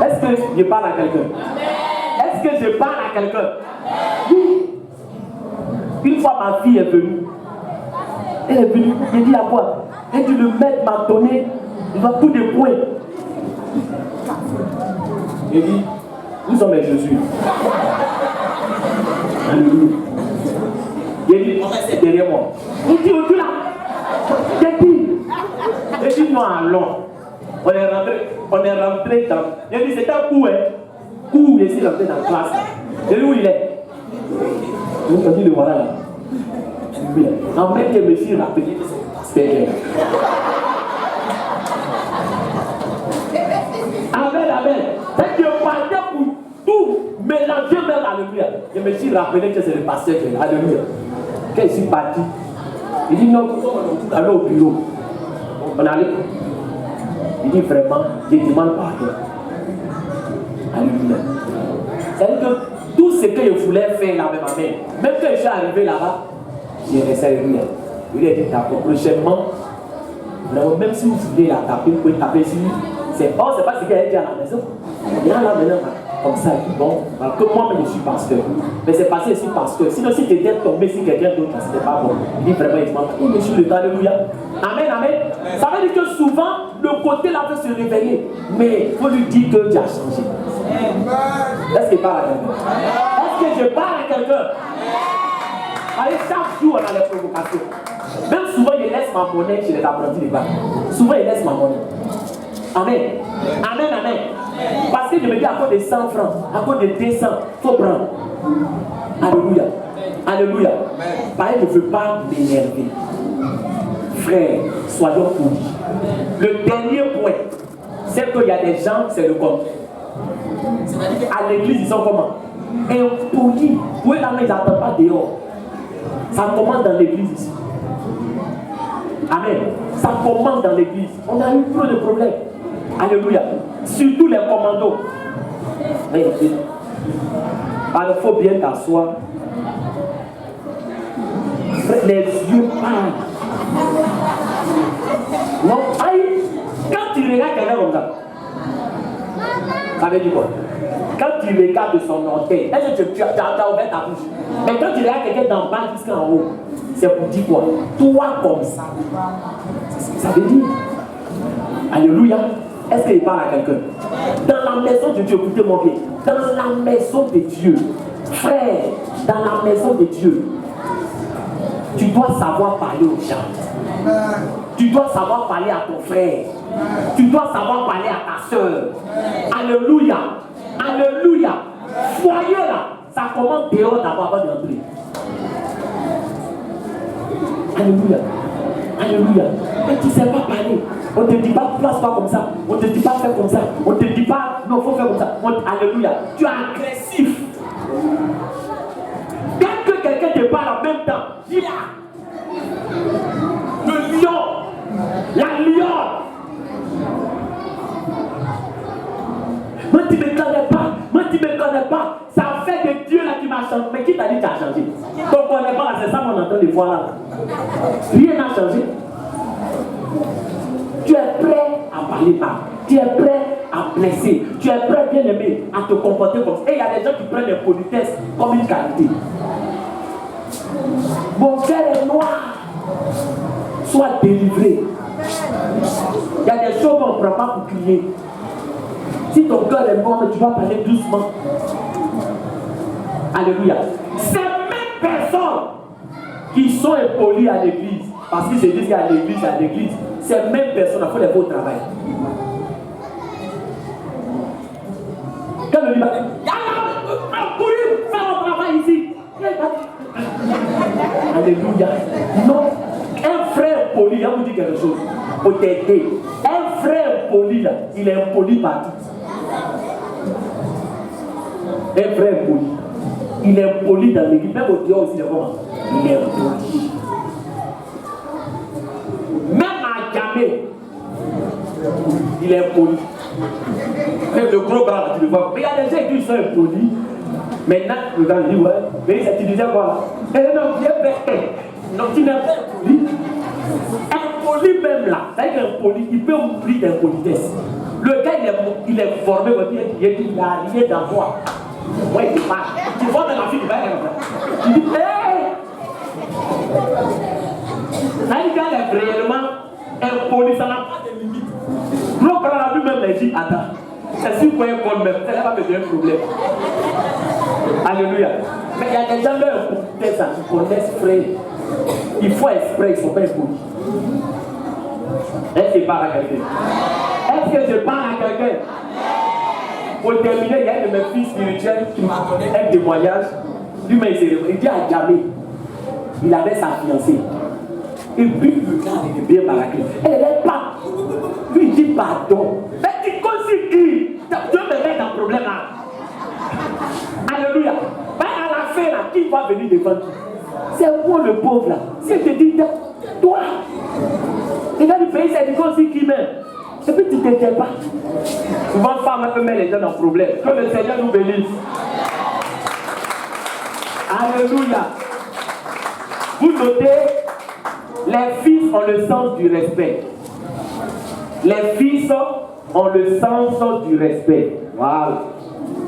Est-ce que je parle à quelqu'un? Est-ce que je parle à quelqu'un? Oui. Une fois ma fille est venue. Elle est venue, j'ai dit à quoi? Elle dit le maître m'a donné, il va tout des points. J'ai dit, où sont mes Jésus? Alléluia. J'ai dit, c'est derrière moi. Il dit, où tu là? J'ai dit, non, allons. On est rentré dans. J'ai dit, c'est un coup, hein. Coup, il est rentré dans la classe. J'ai dit, où il est? Je me dis, le voilà là. Alléluia. En même temps, je me suis rappelé que c'est le pasteur. Amen, amen. C'est que je partais pour tout mélanger même, alléluia. Je me suis rappelé que c'est le pasteur qui est là, alléluia. Quand je suis parti, il dit non, on allait au bureau. On allait. Il dit vraiment, je demande pardon. Alléluia. C'est-à-dire que tout ce que je voulais faire là, même quand je suis arrivé là-bas, j'ai resté alléluia. Il a dit d'accord, prochainement, même si vous voulez la taper, vous pouvez taper sur lui. C'est pas ce qu'elle a dit à la maison. Il y a là maintenant, comme ça, bon, alors que moi-même je suis pasteur. Mais c'est parce que je suis pasteur. Sinon, si tu étais tombé sur quelqu'un d'autre, c'était pas bon. Il dit vraiment, il m'a dit, monsieur le temps, alléluia. Amen, amen. Ça veut dire que souvent, le côté là veut se réveiller. Mais il faut lui dire que tu as changé. Est-ce qu'il parle à quelqu'un? Est-ce que je parle à quelqu'un? Allez, chaque jour, on a les provocations. Même souvent, il laisse ma monnaie chez les apprentis des bacs. Souvent, il laisse ma monnaie. Amen. Amen, amen. Parce que je me dis à cause de 100 francs, à cause de 200, il faut prendre. Alléluia. Alléluia. Pareil, je ne veux pas m'énerver. Frère, soyons polis. Le dernier point, c'est qu'il y a des gens, c'est le compte. À l'église, ils sont comment? Impolis. Vous pouvez là, ils n'attendent pas dehors. Ça commence dans l'église ici. Amen. Ça commence dans l'église. On a eu trop de problèmes. Alléluia. Surtout les commandos. Alors il faut bien t'asseoir. Les yeux parlent. Non, aïe. Quand tu regardes quelqu'un comme ça, ça veut dire quoi? Quand tu regardes son orteil, est-ce que tu as ouvert ta bouche? Mais quand tu regardes quelqu'un d'en bas jusqu'en haut, c'est pour dire quoi? Toi comme ça. C'est ce que ça veut dire. Alléluia. Est-ce qu'il parle à quelqu'un? Dans la maison de Dieu, écoutez-moi bien. Dans la maison de Dieu, frère, dans la maison de Dieu, tu dois savoir parler aux gens. Tu dois savoir parler à ton frère. Tu dois savoir parler à ta soeur. Alléluia. Alléluia. Foyer là, ça commence dehors d'abord avant d'entrer. Alléluia. Alléluia. Mais tu ne sais pas parler. On ne te dit pas place-toi comme ça. On ne te dit pas faire comme ça. On ne te dit pas non, il faut faire comme ça. Alléluia. Tu es agressif. Dès que quelqu'un te parle en même temps, dis là. Le lion. La lionne. Moi tu ne me connais pas. Moi tu ne me connais pas. Ça fait de Dieu là qui m'a changé. Mais qui t'a dit que tu as changé? Donc on n'est pas là, c'est ça qu'on entend des fois là. Rien n'a changé. Tu es prêt à parler mal. Tu es prêt à blesser. Tu es prêt, bien aimé, à te comporter comme ça. Et il y a des gens qui prennent les politesses comme une qualité. Mon cœur est noir. Sois délivré. Il y a des choses qu'on ne prend pas pour crier. Si ton cœur est mort, tu vas parler doucement. Alléluia. Ces mêmes personnes qui sont impolies à l'église, parce qu'ils se disent qu'à l'église, ces mêmes personnes, il faut les voir au travail. Quand le livre va dire, fais mon travail ici. Alléluia. Non. Un frère poli, je vous dis quelque chose. Pour t'aider. Un frère poli, là, il est impoli partout. Un frère poli. Il est impoli dans l'église. Même au dehors aussi, il est impoli. Même à Gamé, il est impoli. Même le gros bras, tu le vois. Mais il y a des gens qui sont impolis. Maintenant, le gars dit, ouais, mais tu disais quoi? Et non, non, tu n'es pas impoli. Impoli même là, c'est-à-dire qu'impoli, il peut oublier d'impolitesse. Le gars, il est formé, il a rien dans toi. Ouais, il marche. Tu vois dans la fille, il va être comme ça. Tu dis, hé! C'est-à-dire qu'elle est réellement impoli, ça n'a pas de limite. L'autre, quand on a vu même les dit, attends, c'est si vous voyez qu'on même, ça va me donner un problème. Alléluia. Mais il y a des gens là, qui connaissent frère. Il faut exprès, ils ne sont pas impolis. Est-ce que je parle à quelqu'un? Est-ce que je parle à quelqu'un? Pour terminer, il y a un de mes fils spirituels qui m'a donné un témoignage. Lui, il dit à Gamé. il avait sa fiancée. Et puis le gars était bien baraqué. Elle n'est pas. Lui dit pardon. Mais tu considères qui? Dieu me met dans le problème là. Alléluia. Mais à la fin là, qui va venir défendre qui? C'est moi le pauvre là. Si je te dis, toi, les gars du pays, c'est du conseil qui même. Et puis tu ne t'étais pas. Souvent, femme peut mettre les gens dans le problème. Que le Seigneur nous bénisse. Alléluia. Vous notez, les fils ont le sens du respect. Les fils ont le sens du respect. Voilà.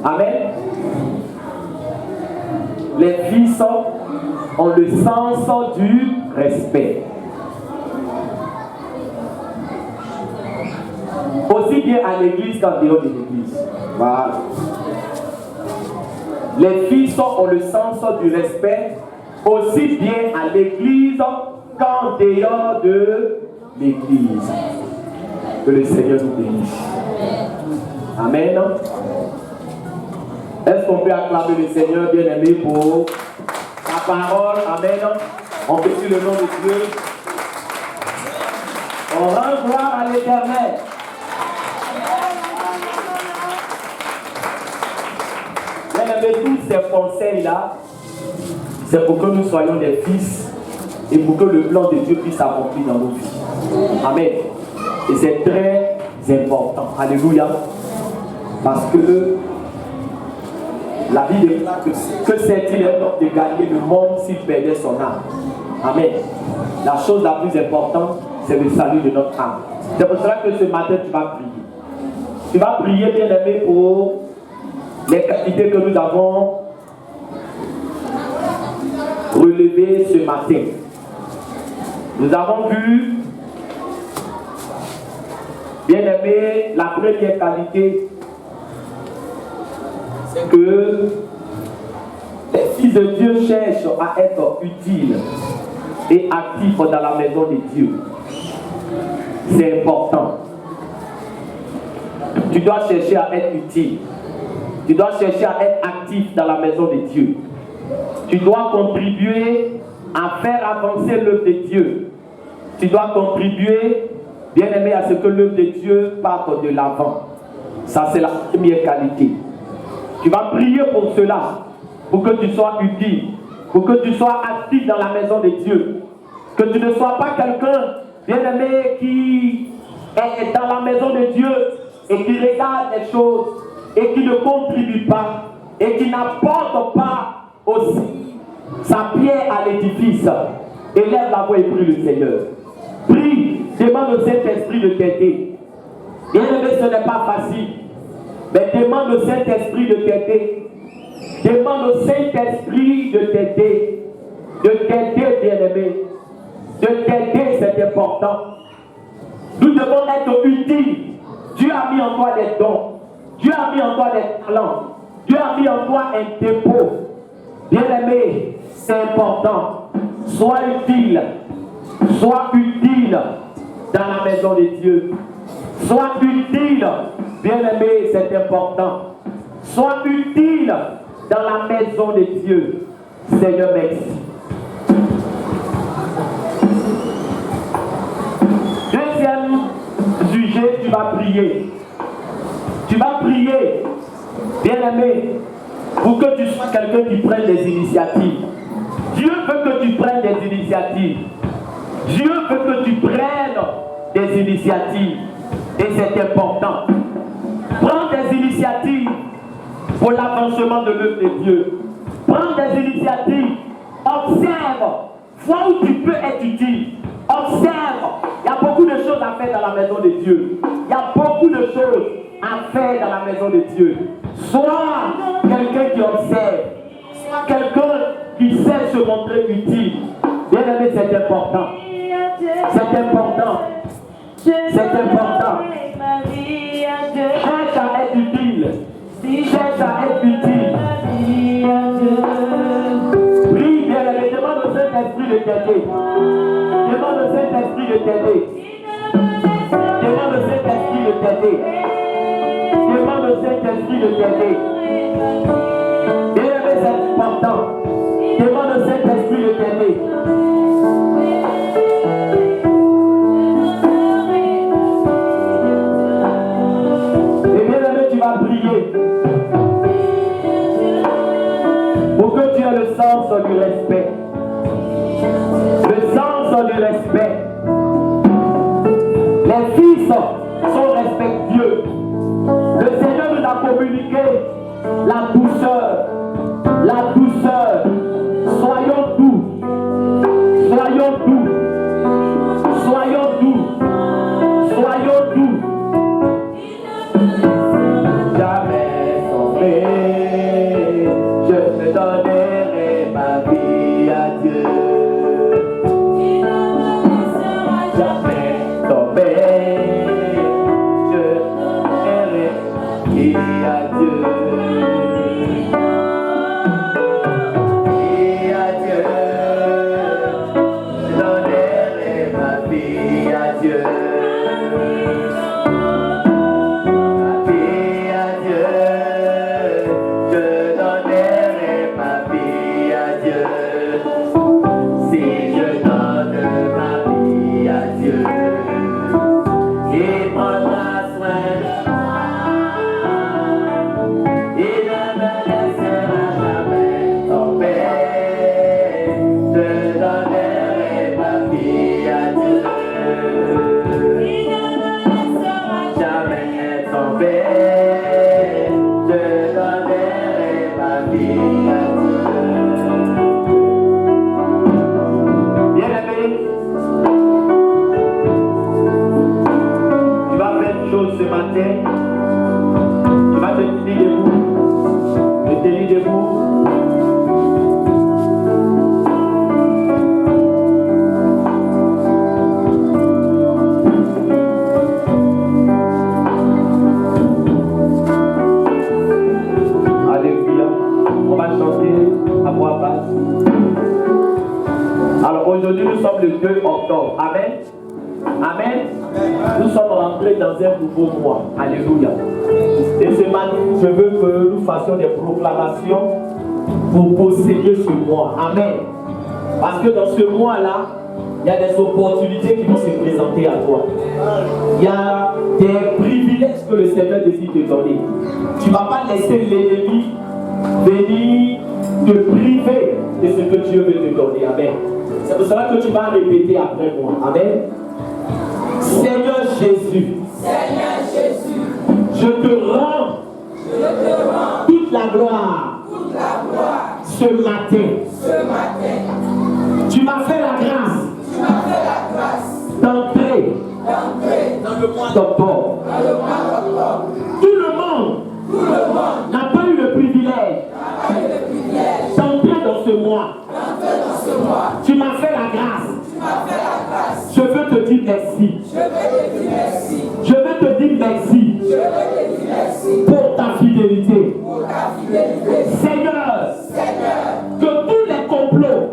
Amen. Les fils ont le sens du respect. Aussi bien à l'église qu'en dehors de l'église. Voilà. Les fils ont le sens du respect aussi bien à l'église qu'en dehors de l'église. Que le Seigneur nous bénisse. Amen. Est-ce qu'on peut acclamer le Seigneur bien-aimé pour sa parole? Amen. On bénit le nom de Dieu. On rend gloire à l'Éternel. Bien-aimé, tous ces conseils-là, c'est pour que nous soyons des fils et pour que le plan de Dieu puisse s'accomplir dans nos vies. Amen. Et c'est très important. Alléluia. Parce que la Bible déclare que c'est-il un homme de gagner le monde s'il perdait son âme. Amen. La chose la plus importante, c'est le salut de notre âme. C'est pour cela que ce matin, tu vas prier. Tu vas prier, bien-aimé, pour les qualités que nous avons relevées ce matin. Nous avons vu, bien-aimé, la première qualité, c'est que les fils de Dieu cherchent à être utiles et actifs dans la maison de Dieu. C'est important. Tu dois chercher à être utile. Tu dois chercher à être actif dans la maison de Dieu. Tu dois contribuer à faire avancer l'œuvre de Dieu. Tu dois contribuer, bien-aimé, à ce que l'œuvre de Dieu parte de l'avant. Ça, c'est la première qualité. Tu vas prier pour cela, pour que tu sois utile, pour que tu sois actif dans la maison de Dieu. Que tu ne sois pas quelqu'un, bien-aimé, qui est dans la maison de Dieu et qui regarde les choses et qui ne contribue pas et qui n'apporte pas aussi sa pierre à l'édifice. Élève la voix et prie le Seigneur. Prie, demande au Saint-Esprit de t'aider. Bien-aimé, ce n'est pas facile. Mais demande au Saint-Esprit de t'aider. Demande au Saint-Esprit de t'aider. De t'aider, bien-aimé. De t'aider, c'est important. Nous devons être utiles. Dieu a mis en toi des dons. Dieu a mis en toi des talents. Dieu a mis en toi un dépôt. Bien-aimé, c'est important. Sois utile. Sois utile dans la maison de Dieu. Sois utile. Bien-aimé, c'est important. Sois utile dans la maison de Dieu. Seigneur, merci. Deuxième sujet, tu vas prier. Tu vas prier, bien-aimé, pour que tu sois quelqu'un qui prenne des initiatives. Dieu veut que tu prennes des initiatives. Dieu veut que tu prennes des initiatives. Et c'est important. Prends des initiatives pour l'avancement de l'œuvre de Dieu. Prends des initiatives. Observe. Vois où tu peux être utile. Observe. Il y a beaucoup de choses à faire dans la maison de Dieu. Il y a beaucoup de choses à faire dans la maison de Dieu. Sois quelqu'un qui observe. Sois quelqu'un qui sait se montrer utile. Bien aimé, c'est important. C'est important. C'est important. Cherche à être utile. Cherche à être utile. Prie, bien aimé, demande au Saint-Esprit de t'aider. Demande au Saint-Esprit de t'aider. Demande au Saint-Esprit de t'aider. Demande au Saint-Esprit de t'aider. Bien aimé, c'est important. Demande au Saint-Esprit de t'aider. sens du respect. Le sens du respect. Les fils sont respectueux. Le Seigneur nous a communiqué la douceur. La douceur. Soyons doux. Soyons doux. Soyons doux. Soyons doux. Jamais tombé, je me donnerai ma vie à Dieu. Jamais tombé, je donnerai ma vie à Dieu. Vie à Dieu, je donnerai ma vie à Dieu. Aujourd'hui, nous sommes le 2 octobre. Amen. Amen. Nous sommes rentrés dans un nouveau mois. Alléluia. Et ce matin, je veux que nous fassions des proclamations pour posséder ce mois. Amen. Parce que dans ce mois-là, il y a des opportunités qui vont se présenter à toi. Il y a des privilèges que le Seigneur décide de donner. Tu ne vas pas laisser l'ennemi venir te priver de ce que Dieu veut te donner. Amen. C'est pour cela que tu vas répéter après moi. Amen. Seigneur Jésus, je te rends toute la gloire ce matin. Tu m'as fait la grâce d'entrer dans le mois d'octobre. Tout le monde n'a pas eu le privilège d'entrer dans ce mois. Tu m'as fait la grâce. Je veux te dire merci. Je veux te dire merci pour ta fidélité. Seigneur, que tous les complots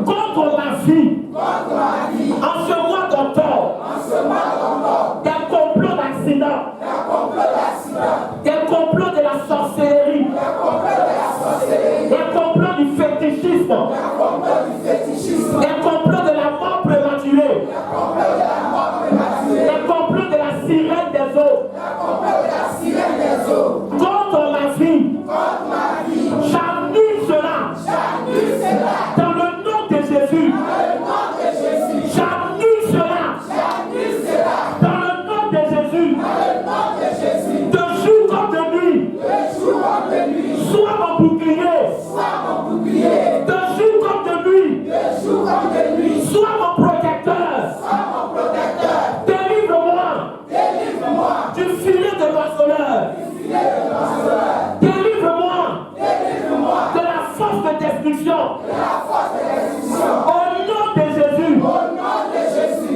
contre ma vie en ce mois d'octobre, des complots d'accident, des complots de la sorcellerie, des complots du fétichisme, des complots de la mort prématurée, des complots de la sirène des eaux, contre ma vie, j'annule cela dans le nom de Jésus. J'annule cela dans le nom de Jésus. De jour comme de nuit, sois mon bouclier. De jour comme de nuit, sois mon protecteur. Délivre-moi du filet de l'oiseleur. Délivre-moi de la force de destruction. Au nom de Jésus,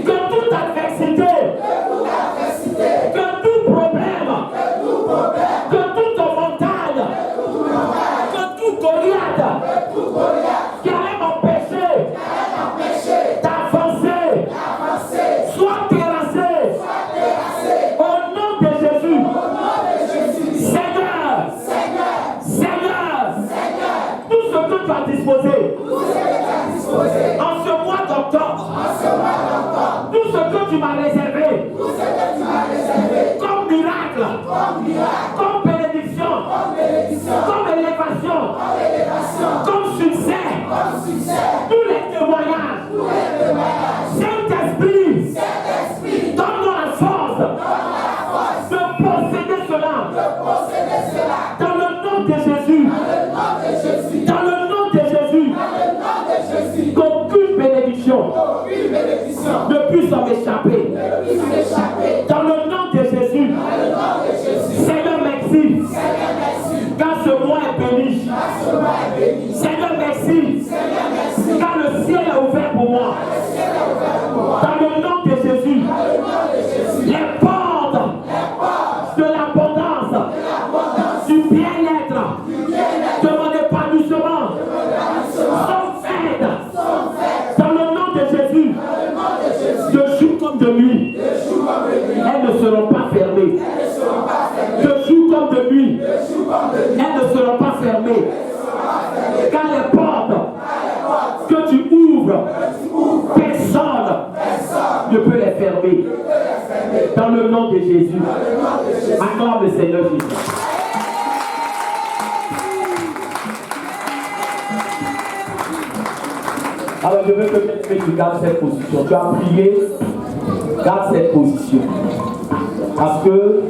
que toute adversité, que tout problème, que toute montagne, que tout Goliath qui allait m'empêcher d'avancer, soit terrassé. Au nom de Jésus. Seigneur, tout ce que tu as disposé en ce mois d'octobre, tout ce que tu m'as réservé comme miracle, comme bénédiction, comme élévation, comme ne puisse m'échapper. Dans le nom de Jésus. Seigneur, merci. Car ce mois est béni. Seigneur, merci. Car le ciel est ouvert pour moi. Dans le nom de Jésus. Les portes de l'abondance, du bien-être, de mon épanouissement sont faites. Dans le nom de Jésus. De jour comme de nuit. Elles ne seront pas fermées. De jour comme de nuit. Elles ne seront pas fermées. Car les portes que tu ouvres, personne ne peut les fermer. Dans le nom de Jésus. Acclame le Seigneur Jésus. Alors je veux que tu gardes cette position. Tu as prié, garde cette position. Parce que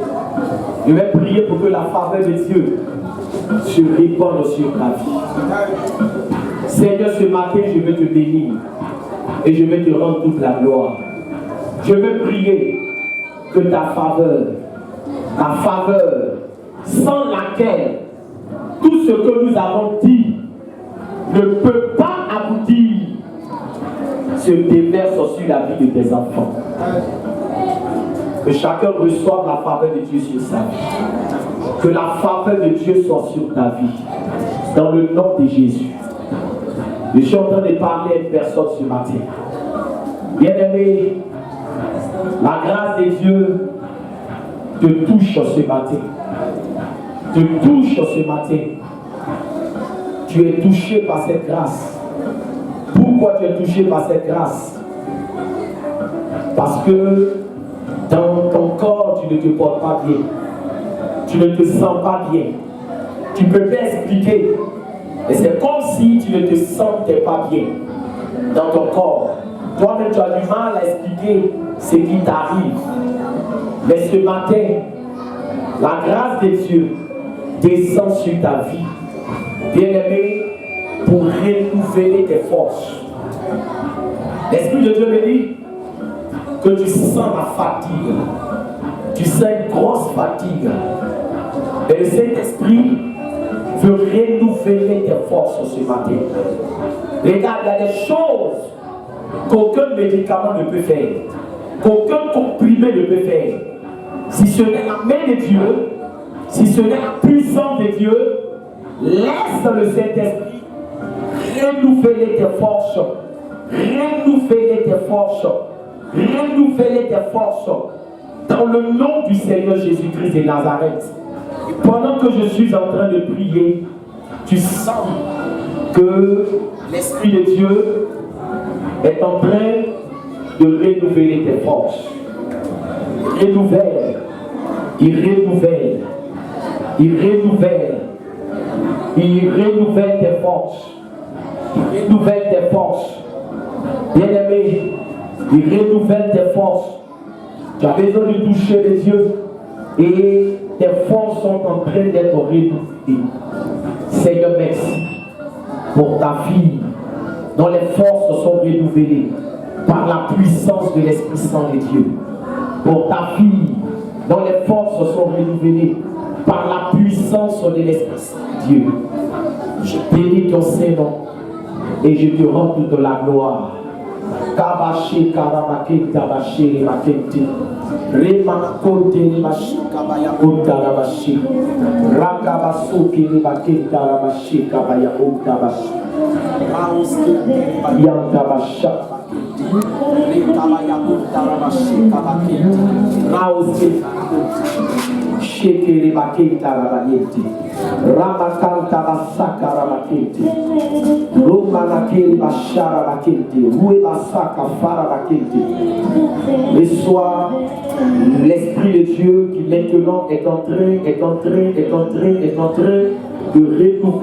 je vais prier pour que la faveur de Dieu se répande sur ta vie. Seigneur, ce matin, je veux te bénir et je vais te rendre toute la gloire. Je veux prier que ta faveur, sans laquelle tout ce que nous avons dit ne peut pas aboutir, se déverse sur la vie de tes enfants. Que chacun reçoive la faveur de Dieu sur sa vie. Que la faveur de Dieu soit sur ta vie. Dans le nom de Jésus. Je suis en train de parler à une personne ce matin. Bien-aimé, la grâce de Dieu te touche ce matin. Te touche ce matin. Tu es touché par cette grâce. Pourquoi tu es touché par cette grâce? Parce que dans ton corps, tu ne te portes pas bien. Tu ne te sens pas bien. Tu peux pas expliquer. Et c'est comme si tu ne te sentais pas bien dans ton corps. Toi-même, tu as du mal à expliquer ce qui t'arrive. Mais ce matin, la grâce de Dieu descend sur ta vie. Bien-aimé, pour renouveler tes forces. L'Esprit de Dieu me dit que tu sens la fatigue. Tu sens une grosse fatigue. Et le Saint-Esprit veut renouveler tes forces ce matin. Regarde, il y a des choses qu'aucun médicament ne peut faire, qu'aucun comprimé ne peut faire. Si ce n'est la main de Dieu, si ce n'est la puissance de Dieu, laisse le Saint-Esprit renouveler tes forces, renouveler tes forces, renouveler tes forces dans le nom du Seigneur Jésus-Christ de Nazareth. Pendant que je suis en train de prier, tu sens que l'Esprit de Dieu est en train de renouveler tes forces. Il renouvelle, il renouvelle, il renouvelle, il renouvelle tes forces. Il renouvelle tes forces. Bien-aimé, il renouvelle tes forces. Tu as besoin de toucher les yeux et tes forces sont en train d'être renouvelées. Seigneur, merci pour ta fille dont les forces sont renouvelées par la puissance de l'Esprit Saint de Dieu. Pour ta fille dont les forces sont renouvelées par la puissance de l'Esprit Saint de Dieu. Je bénis ton Saint-Nom et je te rends toute la gloire. Kabashi karabake tabashi makenti remakote libashi kabaya utarabashi rakabasuki libake tarabashi kabaya utabashi rauski yantabasha kabaya utarabashi kabake rauski sheke libake tarabayeti ramakanta basaka rabaketi romanakeli bashara baketi roué basaka fara baketi. Reçois l'Esprit de Dieu qui maintenant est en train de renouveler.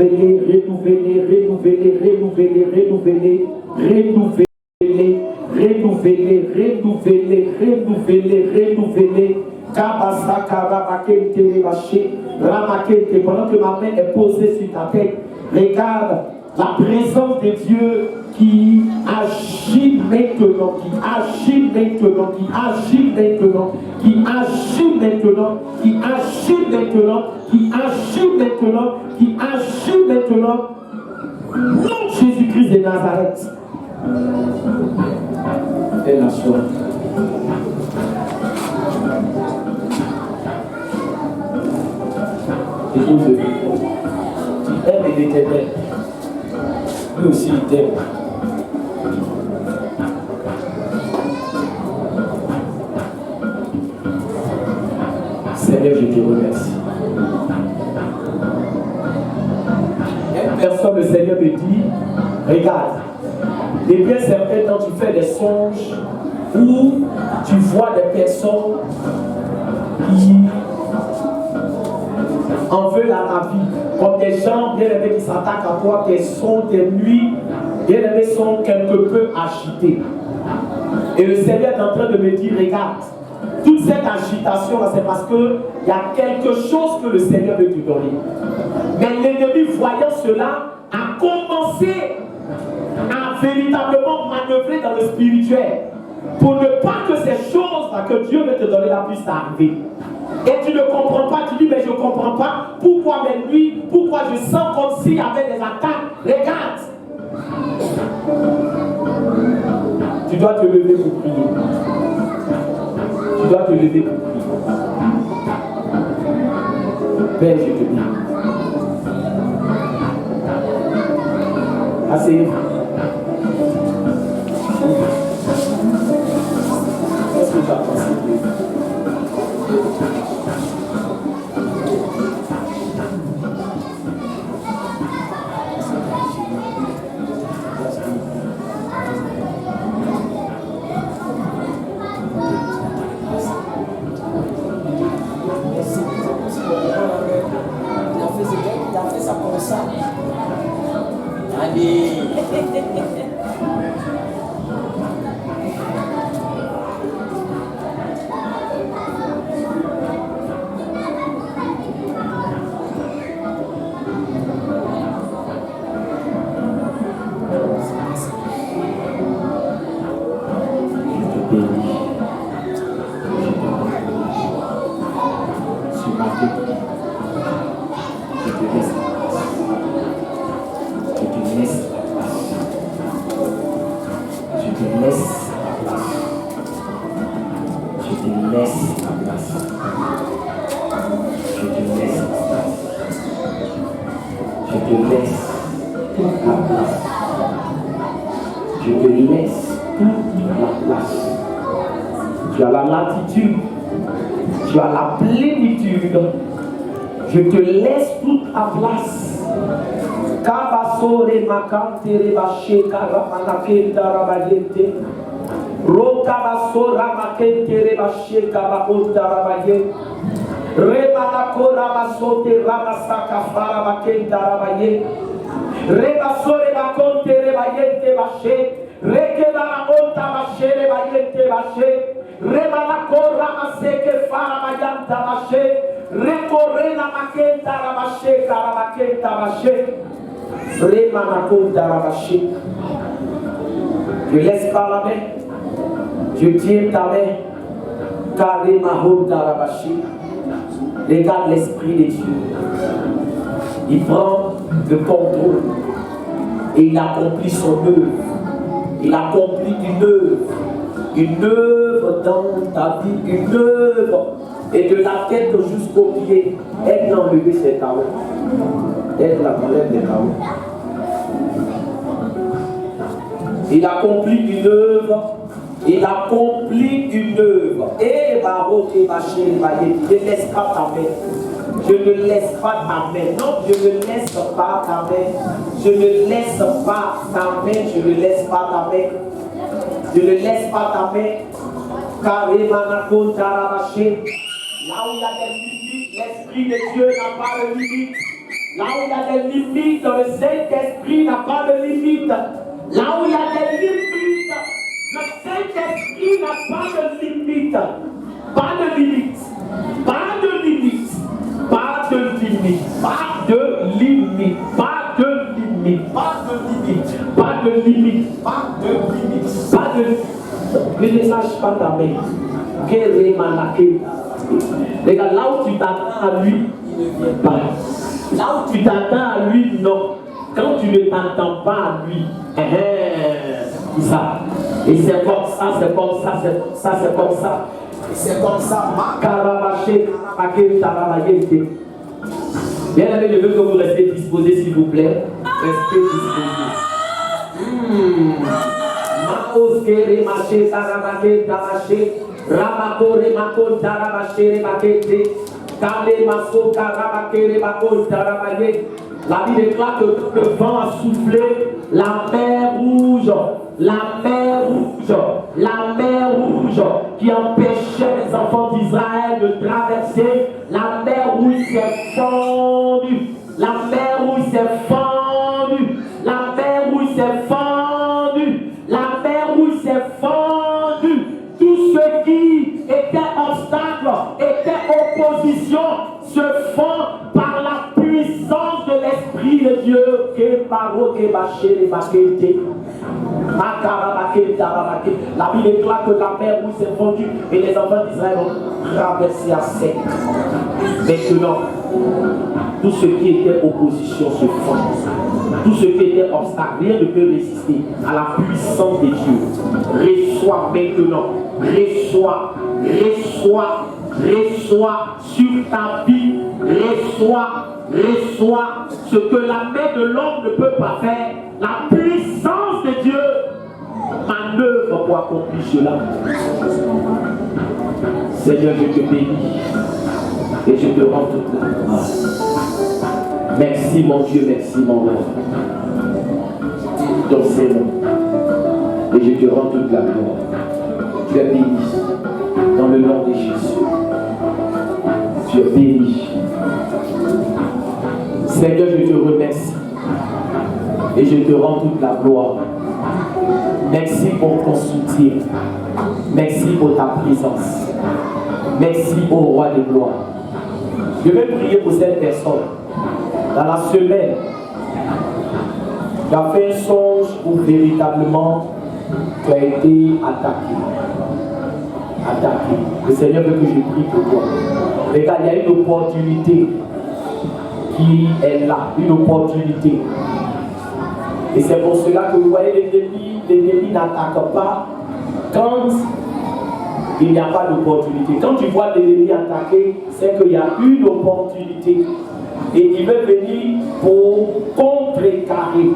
Pendant que ma main est posée sur ta tête, regarde, la présence de Dieu qui agit maintenant, qui agit maintenant, qui agit maintenant, qui agit maintenant, qui agit maintenant, qui agit maintenant, qui agit maintenant. Nom de Jésus-Christ de Nazareth. Et la soie. Et vous tu aimes et t'aimes. Lui aussi il t'aime. Seigneur, je te remercie. Une personne, le Seigneur me dit, regarde, depuis un certain temps, tu fais des songes où tu vois des personnes qui en veulent à ta vie, comme des gens bien aimés qui s'attaquent à toi, tes sons, tes nuits, bien aimés sont quelque peu agités. Et le Seigneur est en train de me dire, regarde, toute cette agitation-là, c'est parce qu'il y a quelque chose que le Seigneur veut te donner. Mais l'ennemi, voyant cela, a commencé à véritablement manœuvrer dans le spirituel pour ne pas que ces choses-là que Dieu veut te donner là puissent arriver. Et tu ne comprends pas, tu dis, mais je ne comprends pas pourquoi mes nuits, pourquoi je sens comme s'il y avait des attaques. Regarde. Tu dois te lever pour prier. Tu dois te lever pour prier. Père, je te dis. Asseyez-vous. Qu'est-ce que tu as pensé de Dieu? Tu as la latitude, tu as la plénitude. Je te laisse toute la place. Kabasore makantere basheka ramanakenda rabayente. Rokabasora makentere basheka bakonda rabaye. Remanakora basote ramasaka fara bakenda rabaye. Rebasore bakontere bayente bashe. Rekebara onta bashe rebayente bashe. Remanakora maseke fara bayanta bashe. Rekorena makenta rabashe karabakenta bashe. Remanakonta rabashe. Je laisse pas la main. Je tiens ta main. Karemahonta rabashe. Regarde l'Esprit de Dieu. Il prend le contrôle. Et il accomplit son œuvre. Il accomplit une œuvre. Une œuvre dans ta vie. Une œuvre. Et de la tête jusqu'au pied, aide-la à enlever ses chaos. Aide-la à enlever les chaos. Il accomplit une œuvre. Il accomplit une œuvre. Et Baroque et Bachir, je ne laisse pas ta main. Je ne laisse pas ta main. Non, je ne laisse pas ta main. Je ne laisse pas ta main. Je ne laisse pas ta main. Je ne laisse pas ta main. Karemanakon Tarabaché. Là où il y a des limites, l'Esprit de Dieu n'a pas de limite. Là où il y a des limites, le Saint-Esprit n'a pas de limite. Là où il y a des limites, le Saint-Esprit n'a pas de limite. Pas de limite. Pas de limite. Pas de limite. Pas de limite. Pas de limite. Pas de limite. Pas de limite. Ne lâche pas ta main. Les gars, là où tu t'attends à lui, il ne vient pas. Là où tu t'attends à lui, non. Quand tu ne t'attends pas à lui, ça. Et c'est comme ça, c'est comme ça, c'est comme ça. Et c'est comme ça. Bien aimé, je veux que vous restez disposés, s'il vous plaît. Restez disposés. Maoskere maché tarabake tamaché. Ramakore makon tarabaché rebakete. Kale maso karabake rebakon tarabaye. La Bible déclare que le vent a soufflé, la mer rouge qui empêchait les enfants d'Israël de traverser, la mer rouge s'est fendue, la mer rouge s'est fendue, la mer rouge s'est fendue, la mer rouge s'est fendue. Tout ce qui était obstacle, était opposition, se fend par la puissance de l'Esprit de Dieu. La Bible déclare que la mer rouge s'est fondue et les enfants d'Israël ont traversé à sec. Maintenant, tout ce qui était opposition se fend. Tout ce qui était obstacle, rien ne peut résister à la puissance de Dieu. Reçois maintenant, reçois sur ta vie, reçois ce que la main de l'homme ne peut pas faire. La puissance de Dieu manœuvre pour accomplir cela. Seigneur, je te bénis et je te rends toute la gloire. Merci mon Dieu, merci mon roi. Dans ces noms. Et je te rends toute la gloire. Tu es béni dans le nom de Jésus. Tu es béni. Seigneur, je te remercie. Et je te rends toute la gloire. Merci pour ton soutien. Merci pour ta présence. Merci au roi de gloire. Je vais prier pour cette personne. Dans la semaine, tu as fait un songe où véritablement tu as été attaqué. Le Seigneur veut que je prie pour toi. Regarde, il y a une opportunité qui est là, une opportunité. Et c'est pour cela que vous voyez l'ennemi n'attaque pas quand il n'y a pas d'opportunité. Quand tu vois l'ennemi attaquer, c'est qu'il y a une opportunité. Et il veut venir pour contrecarrer.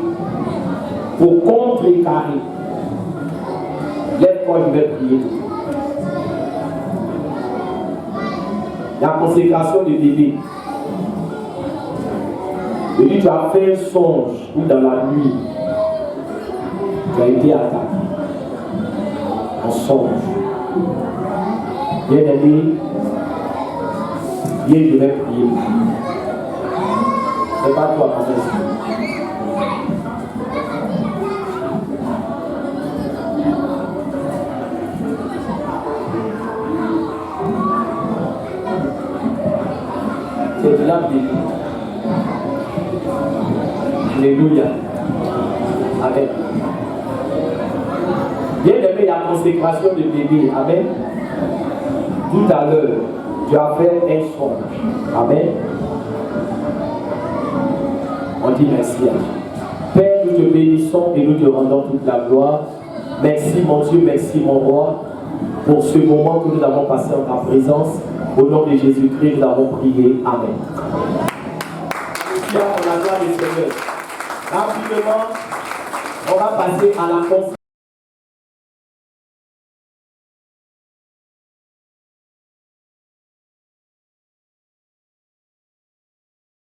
Lève-toi, je vais prier. La consécration du bébé. Je dis, tu as fait un songe où dans la nuit, tu as été attaqué. Un songe. Bien aimé, viens, je vais prier. C'est pas toi, ma mère. C'est de l'âme de Dieu. Alléluia. Amen. Bien aimé, la consécration de bébé. Amen. Tout à l'heure, tu as fait un songe. Amen. On dit merci à Dieu. Père, nous te bénissons et nous te rendons toute la gloire. Merci mon Dieu, merci mon roi, pour ce moment que nous avons passé en ta présence. Au nom de Jésus-Christ, nous avons prié. Amen. Pour la gloire du Seigneur. Rapidement, on va passer à la conférence.